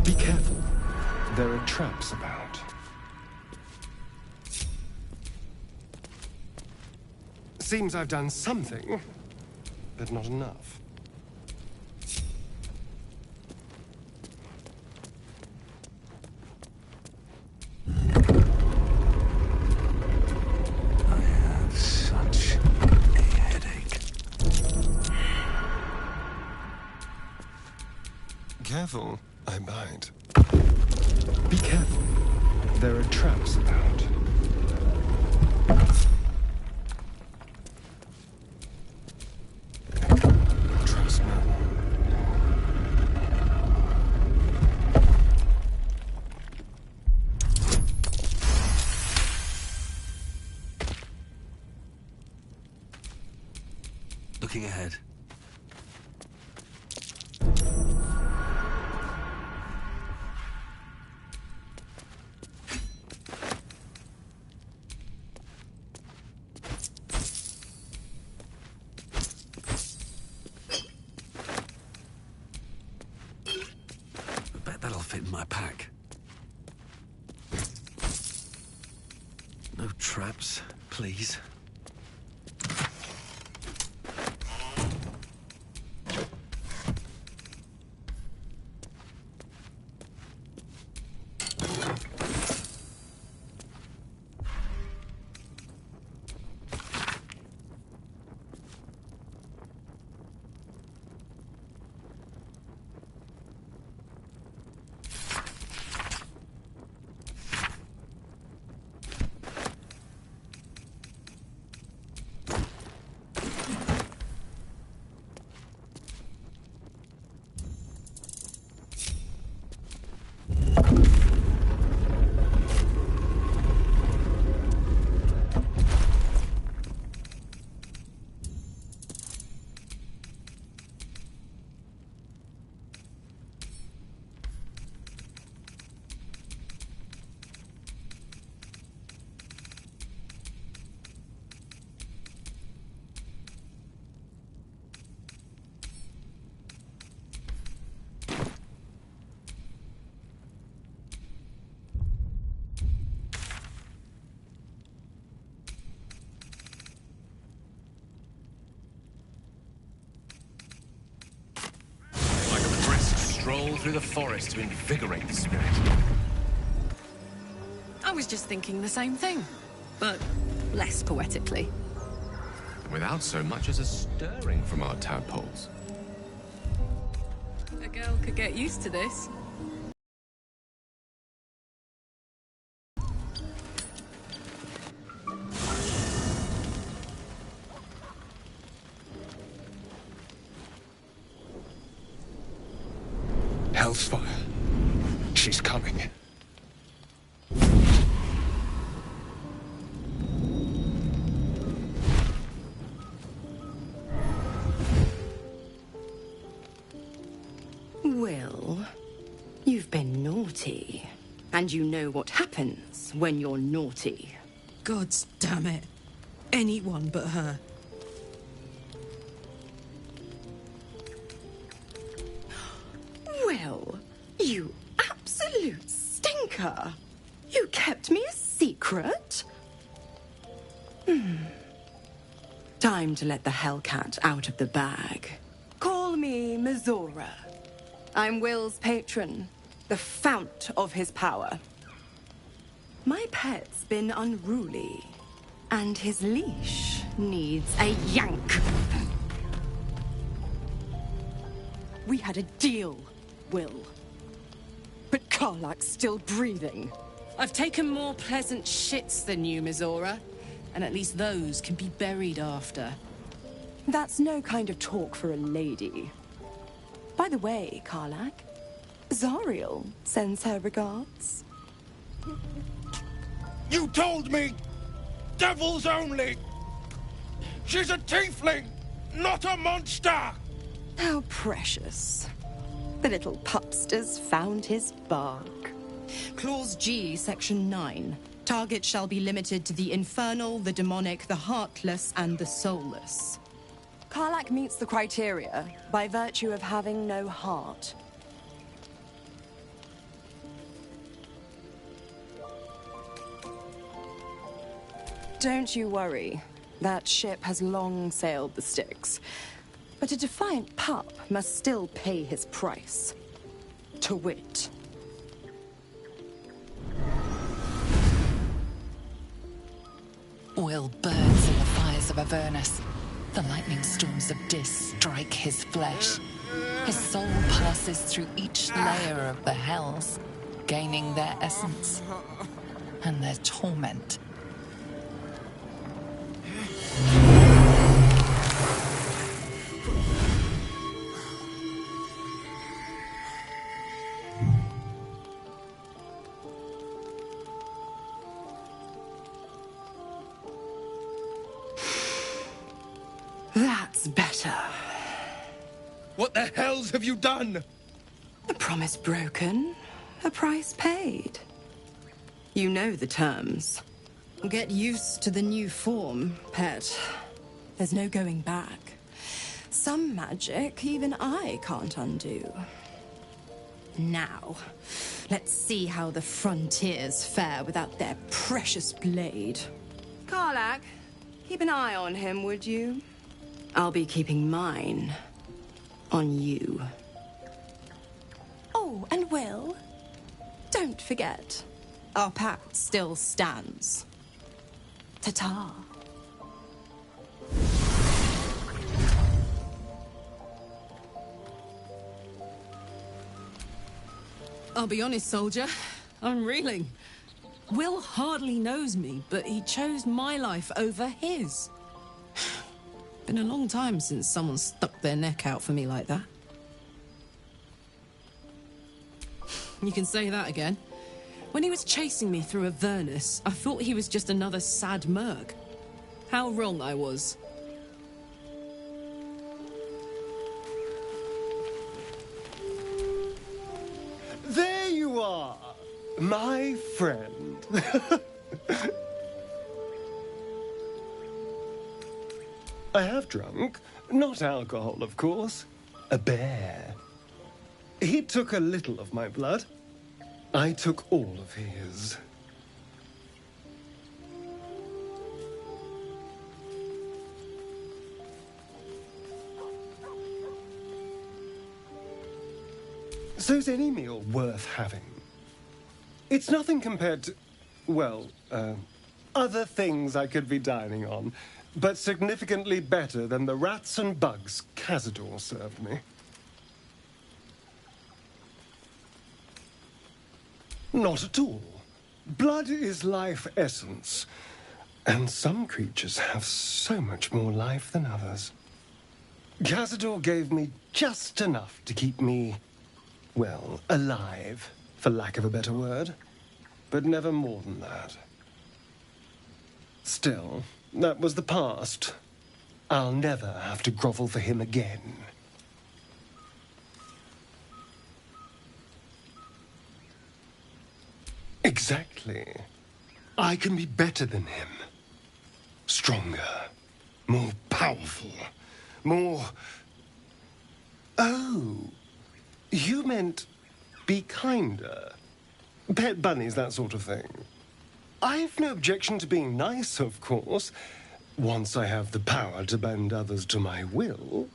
Be careful. There are traps about. Seems I've done something but not enough. I have such a headache. Careful, I bite. Be careful. There are traps about. Trust me. Looking ahead. I bet that'll fit in my pack. No traps, please. Stroll through the forest to invigorate the spirit. I was just thinking the same thing, but less poetically. Without so much as a stirring from our tadpoles. A girl could get used to this. Hellfire. She's coming. Will, you've been naughty. And you know what happens when you're naughty. Gods damn it. Anyone but her. Will, you absolute stinker. You kept me a secret? Time to let the Hellcat out of the bag. Call me Mizora. I'm Will's patron, the fount of his power. My pet's been unruly, and his leash needs a yank. We had a deal, Will. But Karlak's still breathing. I've taken more pleasant shits than you, Mizora. And at least those can be buried after. That's no kind of talk for a lady. By the way, Karlak, Zariel sends her regards. You told me! Devils only! She's a tiefling, not a monster! How precious. The little pupster's found his bark. Clause G, Section 9. Target shall be limited to the infernal, the demonic, the heartless, and the soulless. Karlak meets the criteria by virtue of having no heart. Don't you worry. That ship has long sailed the Styx. But a defiant pup must still pay his price. To wit. Will burns in the fires of Avernus. The lightning storms of Dis strike his flesh. His soul passes through each layer of the hells, gaining their essence and their torment. That's better. What the hells have you done? A promise broken, a price paid. You know the terms. Get used to the new form, pet. There's no going back. Some magic even I can't undo. Now, let's see how the frontiers fare without their precious blade. Karlach, keep an eye on him, would you? I'll be keeping mine on you. Oh, and Will, don't forget, our pact still stands. Ta-ta. I'll be honest, soldier. I'm reeling. Will hardly knows me, but he chose my life over his. Been a long time since someone stuck their neck out for me like that. You can say that again. When he was chasing me through Avernus, I thought he was just another sad merc. How wrong I was. There you are, my friend. I have drunk. Not alcohol, of course. A bear. He took a little of my blood. I took all of his. So's any meal worth having. It's nothing compared to, well, other things I could be dining on, but significantly better than the rats and bugs Cazador served me. Not at all. Blood is life essence, and some creatures have so much more life than others. Cazador gave me just enough to keep me, well, alive, for lack of a better word, but never more than that. Still, that was the past. I'll never have to grovel for him again. Exactly. I can be better than him. Stronger. More powerful. More... Oh. You meant be kinder. Pet bunnies, that sort of thing. I've no objection to being nice, of course, once I have the power to bend others to my will.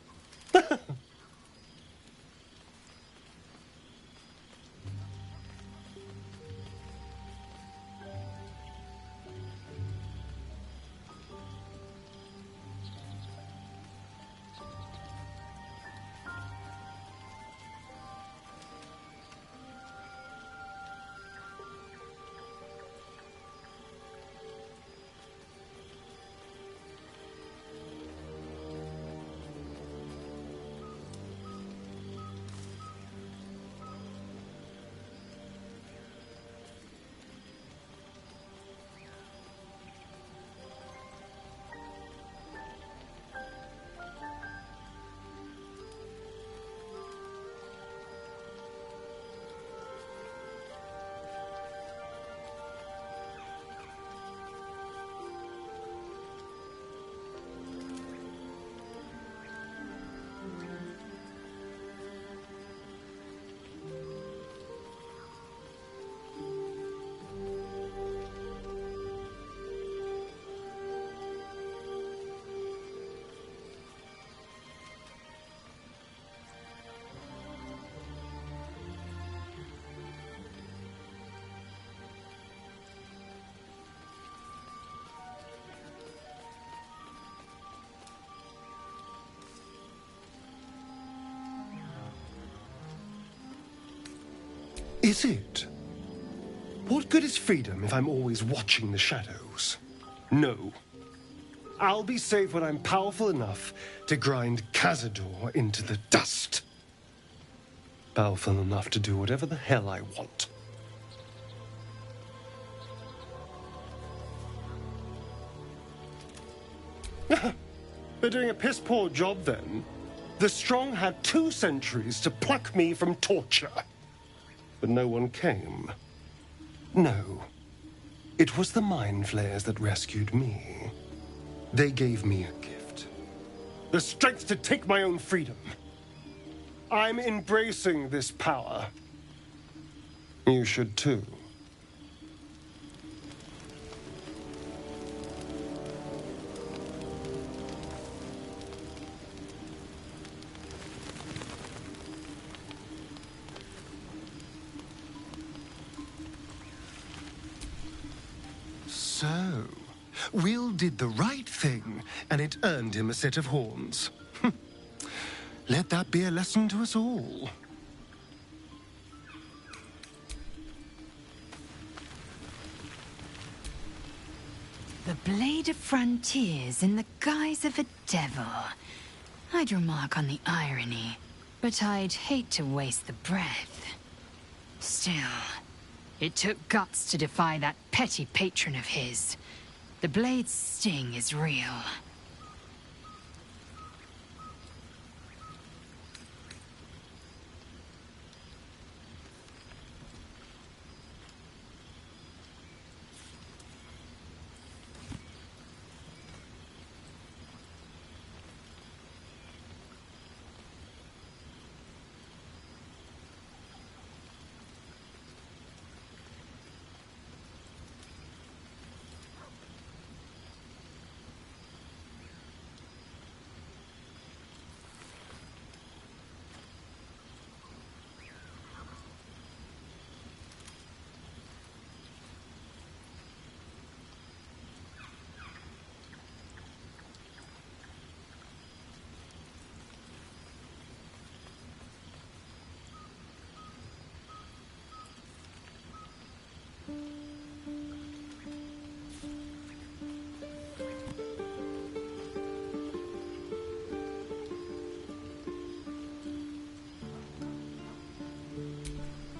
Is it? What good is freedom if I'm always watching the shadows? No. I'll be safe when I'm powerful enough to grind Cazador into the dust. Powerful enough to do whatever the hell I want. They're doing a piss-poor job, then. The strong had 2 centuries to pluck me from torture. But no one came. No. It was the Mind Flayers that rescued me. They gave me a gift. The strength to take my own freedom. I'm embracing this power. You should too. So, Will did the right thing, and it earned him a set of horns. Let that be a lesson to us all. The Blade of Frontiers in the guise of a devil. I'd remark on the irony, but I'd hate to waste the breath. Still, it took guts to defy that petty patron of his. The Blade's sting is real.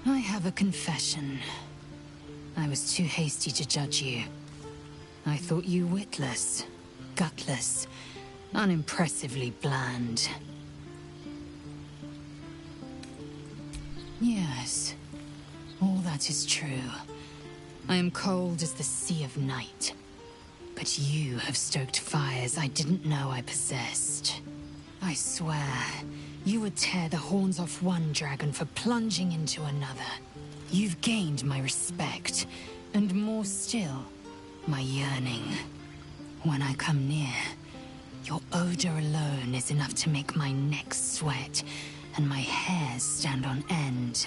I have a confession. I was too hasty to judge you. I thought you witless, gutless, unimpressively bland. Yes, all that is true. I am cold as the sea of night. But you have stoked fires I didn't know I possessed. I swear, you would tear the horns off one dragon for plunging into another. You've gained my respect, and more still, my yearning. When I come near, your odor alone is enough to make my neck sweat and my hair stand on end.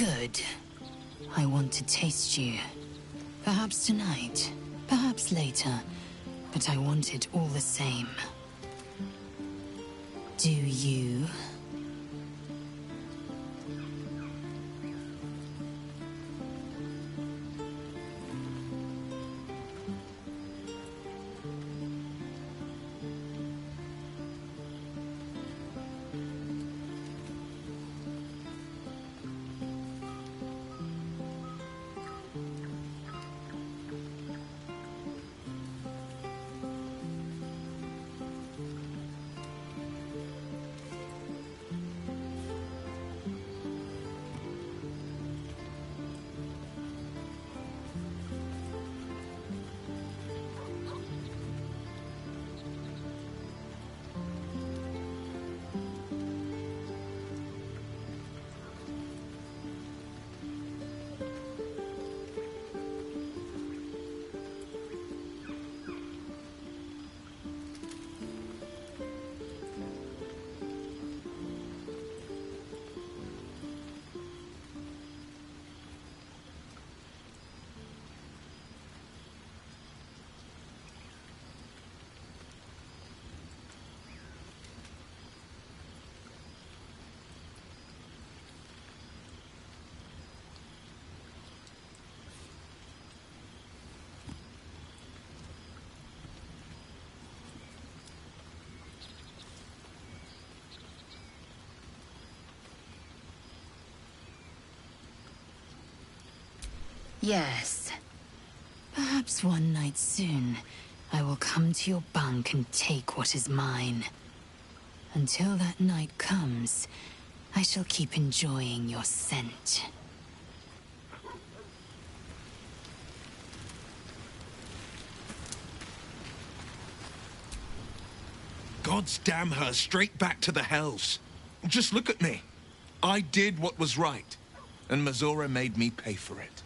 good. I want to taste you. Perhaps tonight, perhaps later, but I want it all the same. Do you? Yes. Perhaps one night soon, I will come to your bunk and take what is mine. Until that night comes, I shall keep enjoying your scent. Gods damn her, straight back to the hells. Just look at me. I did what was right, and Mazora made me pay for it.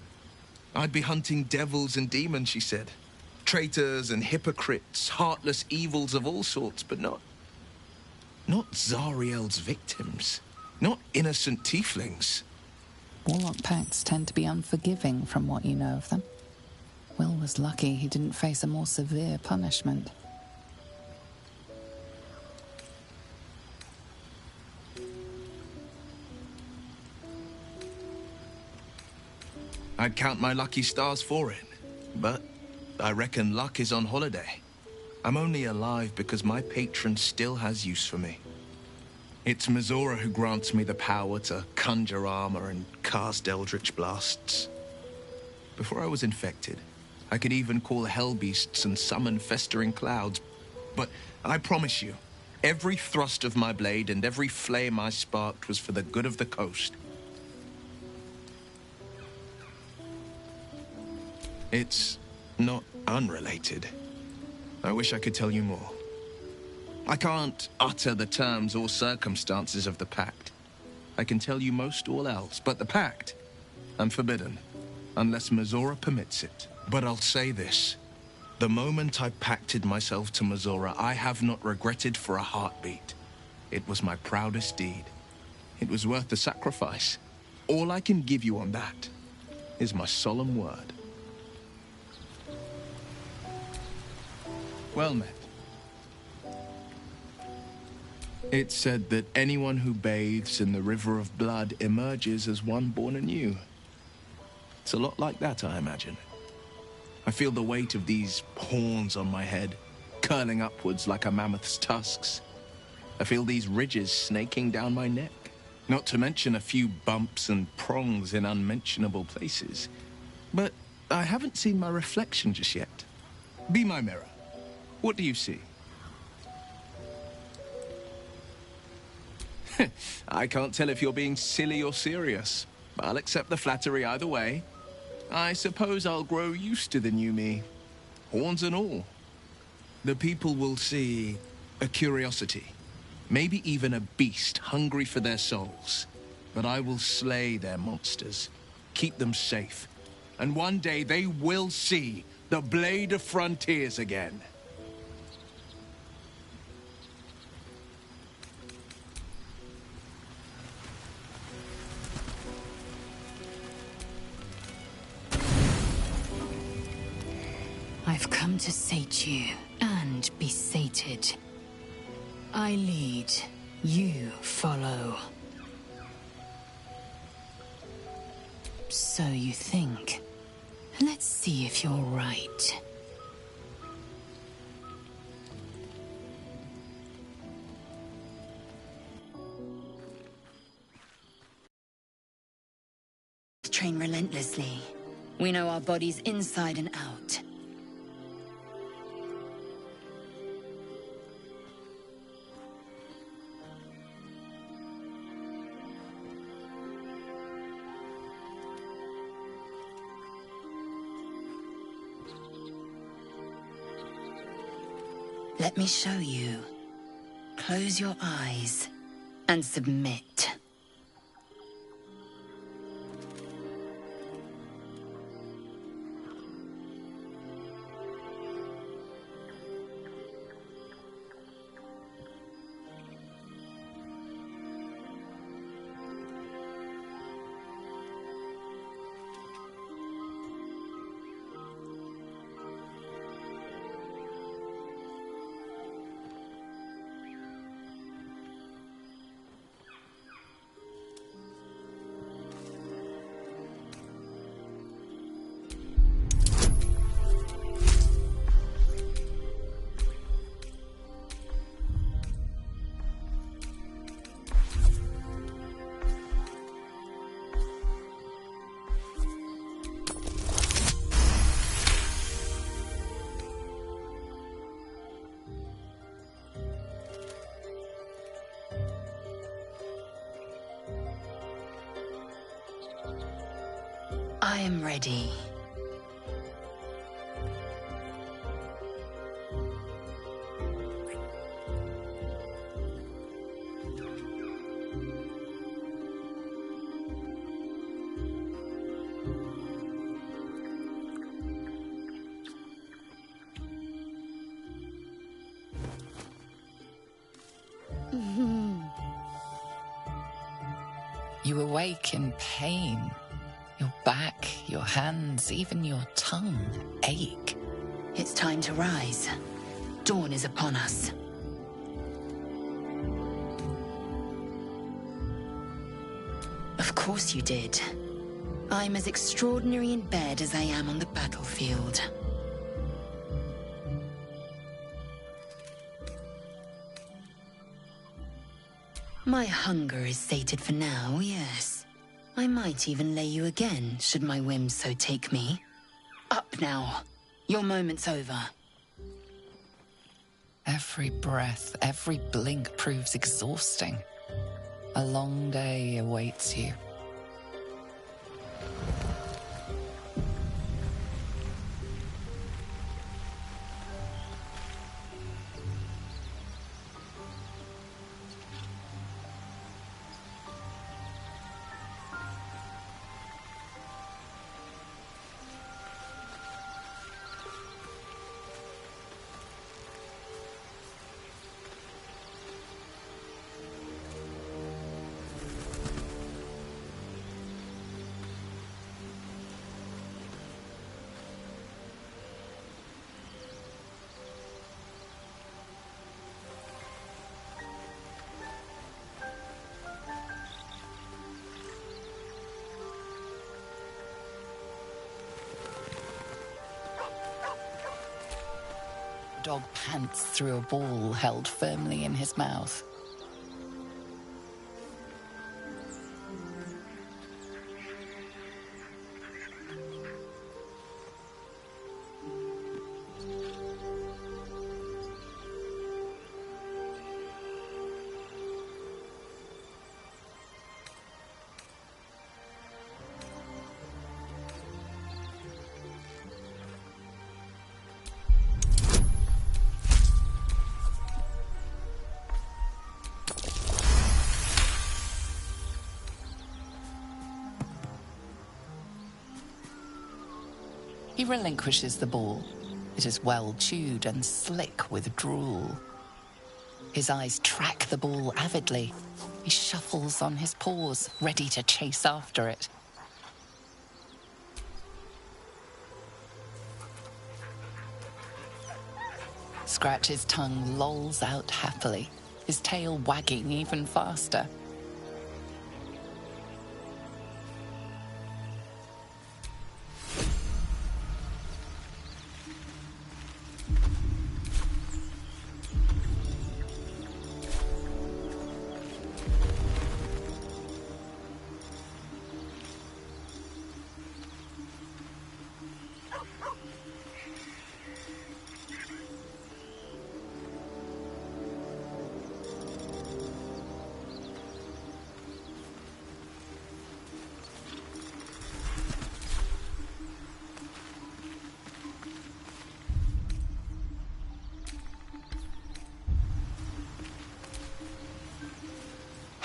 I'd be hunting devils and demons, she said. Traitors and hypocrites, heartless evils of all sorts, but not Zariel's victims. Not innocent tieflings. Warlock pacts tend to be unforgiving from what you know of them. Will was lucky he didn't face a more severe punishment. I'd count my lucky stars for it, but I reckon luck is on holiday. I'm only alive because my patron still has use for me. It's Mazora who grants me the power to conjure armor and cast eldritch blasts. Before I was infected, I could even call hell beasts and summon festering clouds. But I promise you, every thrust of my blade and every flame I sparked was for the good of the coast. It's not unrelated. I wish I could tell you more. I can't utter the terms or circumstances of the pact. I can tell you most all else, but the pact, I'm forbidden, unless Mazora permits it. But I'll say this. The moment I pacted myself to Mazora, I have not regretted for a heartbeat. It was my proudest deed. It was worth the sacrifice. All I can give you on that is my solemn word. Well met. It's said that anyone who bathes in the river of blood emerges as one born anew. It's a lot like that, I imagine. I feel the weight of these horns on my head, curling upwards like a mammoth's tusks. I feel these ridges snaking down my neck, not to mention a few bumps and prongs in unmentionable places. But I haven't seen my reflection just yet. Be my mirror. What do you see? I can't tell if you're being silly or serious. I'll accept the flattery either way. I suppose I'll grow used to the new me, horns and all. The people will see a curiosity, maybe even a beast hungry for their souls. But I will slay their monsters, keep them safe, and one day they will see the Blade of Frontiers again. I've come to sate you, and be sated. I lead, you follow. So you think. Let's see if you're right. Train relentlessly. We know our bodies inside and out. Let me show you. Close your eyes and submit. I am ready. You awake in pain. Your back, your hands, even your tongue ache. It's time to rise. Dawn is upon us. Of course you did. I'm as extraordinary in bed as I am on the battlefield. My hunger is sated for now, yes. I might even lay you again, should my whims so take me. Up now. Your moment's over. Every breath, every blink proves exhausting. A long day awaits you. Dog pants through a ball held firmly in his mouth. He relinquishes the ball. It is well chewed and slick with drool. His eyes track the ball avidly. He shuffles on his paws, ready to chase after it. Scratch's tongue lolls out happily, his tail wagging even faster.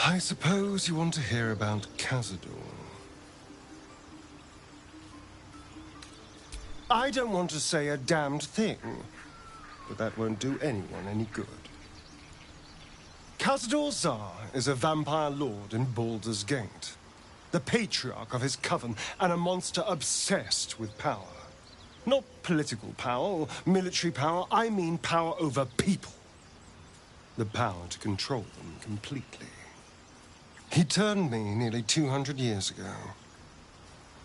I suppose you want to hear about Cazador. I don't want to say a damned thing, but that won't do anyone any good. Cazador Zar is a vampire lord in Baldur's Gate, the patriarch of his coven, and a monster obsessed with power. Not political power or military power, I mean power over people. The power to control them completely. He turned me nearly 200 years ago.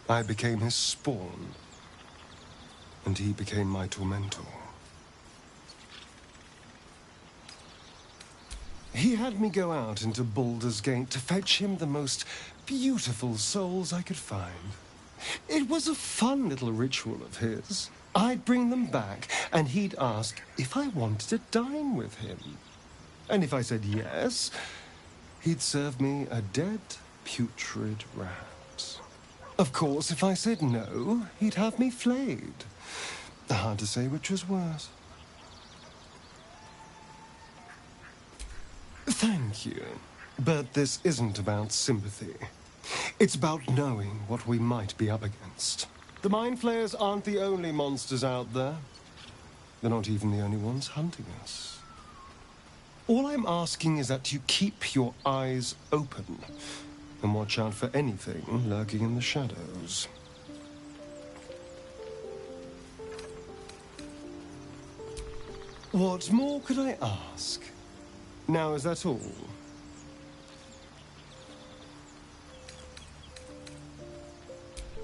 I became his spawn, and he became my tormentor. He had me go out into Baldur's Gate to fetch him the most beautiful souls I could find. It was a fun little ritual of his. I'd bring them back, and he'd ask if I wanted to dine with him. And if I said yes, he'd serve me a dead, putrid rat. Of course, if I said no, he'd have me flayed. Hard to say which was worse. Thank you. But this isn't about sympathy. It's about knowing what we might be up against. The Mind Flayers aren't the only monsters out there. They're not even the only ones hunting us. All I'm asking is that you keep your eyes open and watch out for anything lurking in the shadows. What more could I ask? Now, is that all?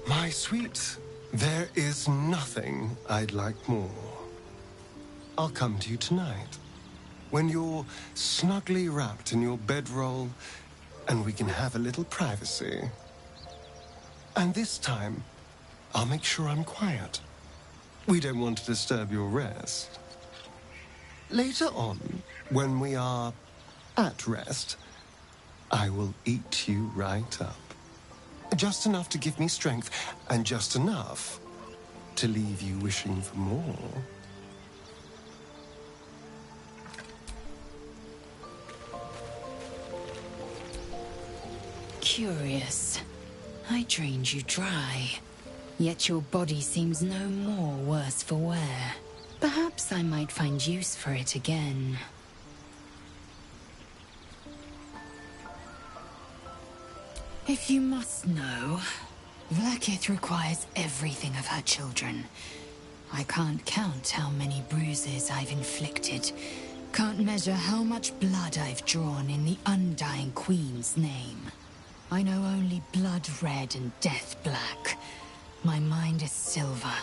My sweet, there is nothing I'd like more. I'll come to you tonight, when you're snugly wrapped in your bedroll, and we can have a little privacy. And this time, I'll make sure I'm quiet. We don't want to disturb your rest. Later on, when we are at rest, I will eat you right up. Just enough to give me strength, and just enough to leave you wishing for more. Curious. I drained you dry, yet your body seems no more worse for wear. Perhaps I might find use for it again. If you must know, Vlaakith requires everything of her children. I can't count how many bruises I've inflicted. Can't measure how much blood I've drawn in the Undying Queen's name. I know only blood red and death black. My mind is silver,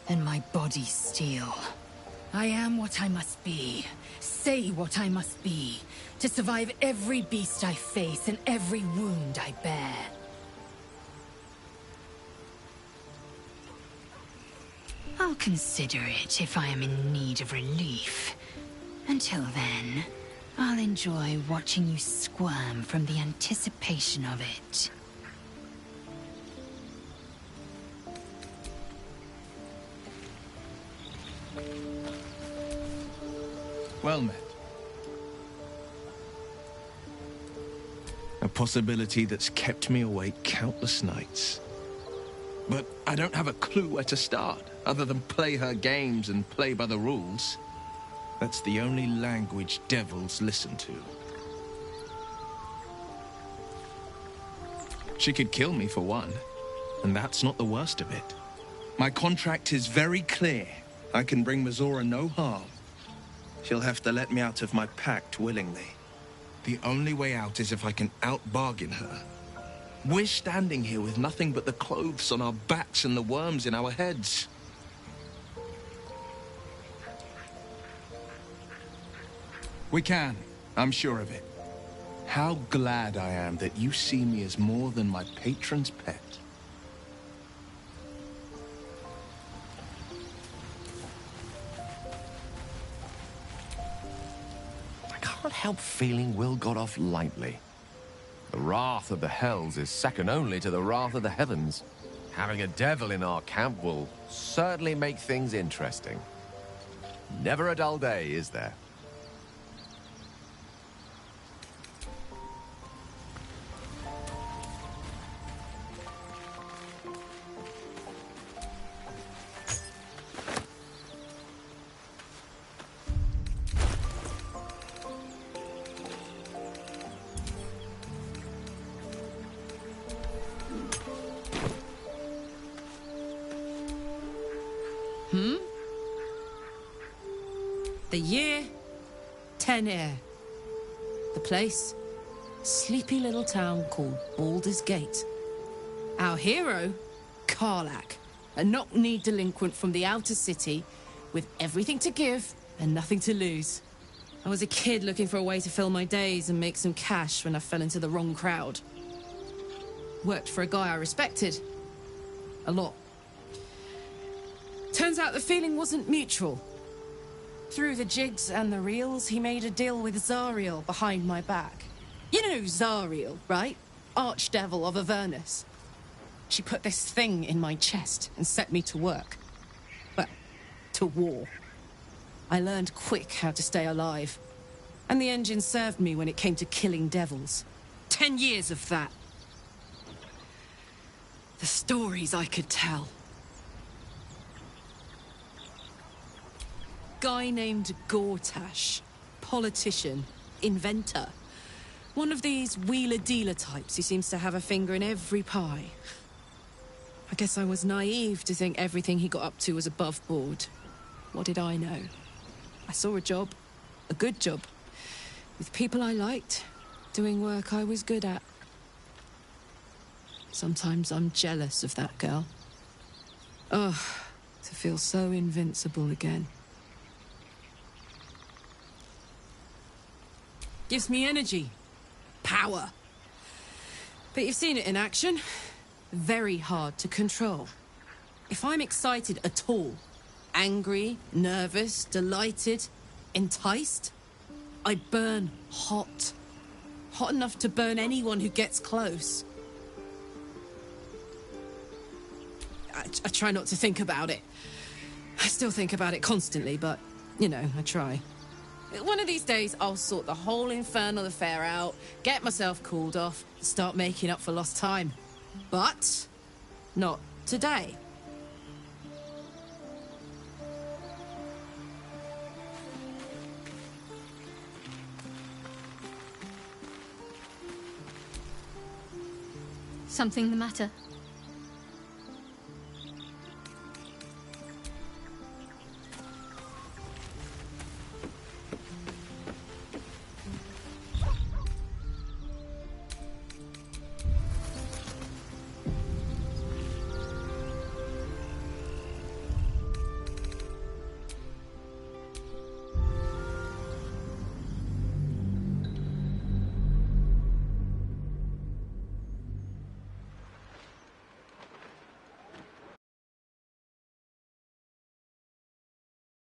and my body steel. I am what I must be, say what I must be, to survive every beast I face and every wound I bear. I'll consider it if I am in need of relief. Until then, I'll enjoy watching you squirm from the anticipation of it. Well met. A possibility that's kept me awake countless nights. But I don't have a clue where to start, other than play her games and play by the rules. That's the only language devils listen to. She could kill me for one, and that's not the worst of it. My contract is very clear. I can bring Mizora no harm. She'll have to let me out of my pact willingly. The only way out is if I can out-bargain her. We're standing here with nothing but the clothes on our backs and the worms in our heads. We can. I'm sure of it. How glad I am that you see me as more than my patron's pet. I can't help feeling Will got off lightly. The wrath of the hells is second only to the wrath of the heavens. Having a devil in our camp will certainly make things interesting. Never a dull day, is there? The year, 10 Air. The place, sleepy little town called Baldur's Gate. Our hero, Karlach, a knock-knee delinquent from the outer city with everything to give and nothing to lose. I was a kid looking for a way to fill my days and make some cash when I fell into the wrong crowd. Worked for a guy I respected. A lot. Turns out the feeling wasn't mutual. Through the jigs and the reels, he made a deal with Zariel behind my back. You know Zariel, right? Archdevil of Avernus. She put this thing in my chest and set me to work. Well, to war. I learned quick how to stay alive. And the engine served me when it came to killing devils. 10 years of that. The stories I could tell. Guy named Gortash, politician, inventor. One of these wheeler-dealer types who seems to have a finger in every pie. I guess I was naive to think everything he got up to was above board. What did I know? I saw a job, a good job, with people I liked, doing work I was good at. Sometimes I'm jealous of that girl. Ugh, to feel so invincible again. Gives me energy. Power. But you've seen it in action. Very hard to control. If I'm excited at all, angry, nervous, delighted, enticed, I burn hot. Hot enough to burn anyone who gets close. I try not to think about it. I still think about it constantly, but, you know, I try. One of these days, I'll sort the whole infernal affair out, get myself cooled off, and start making up for lost time. But not today. Something the matter?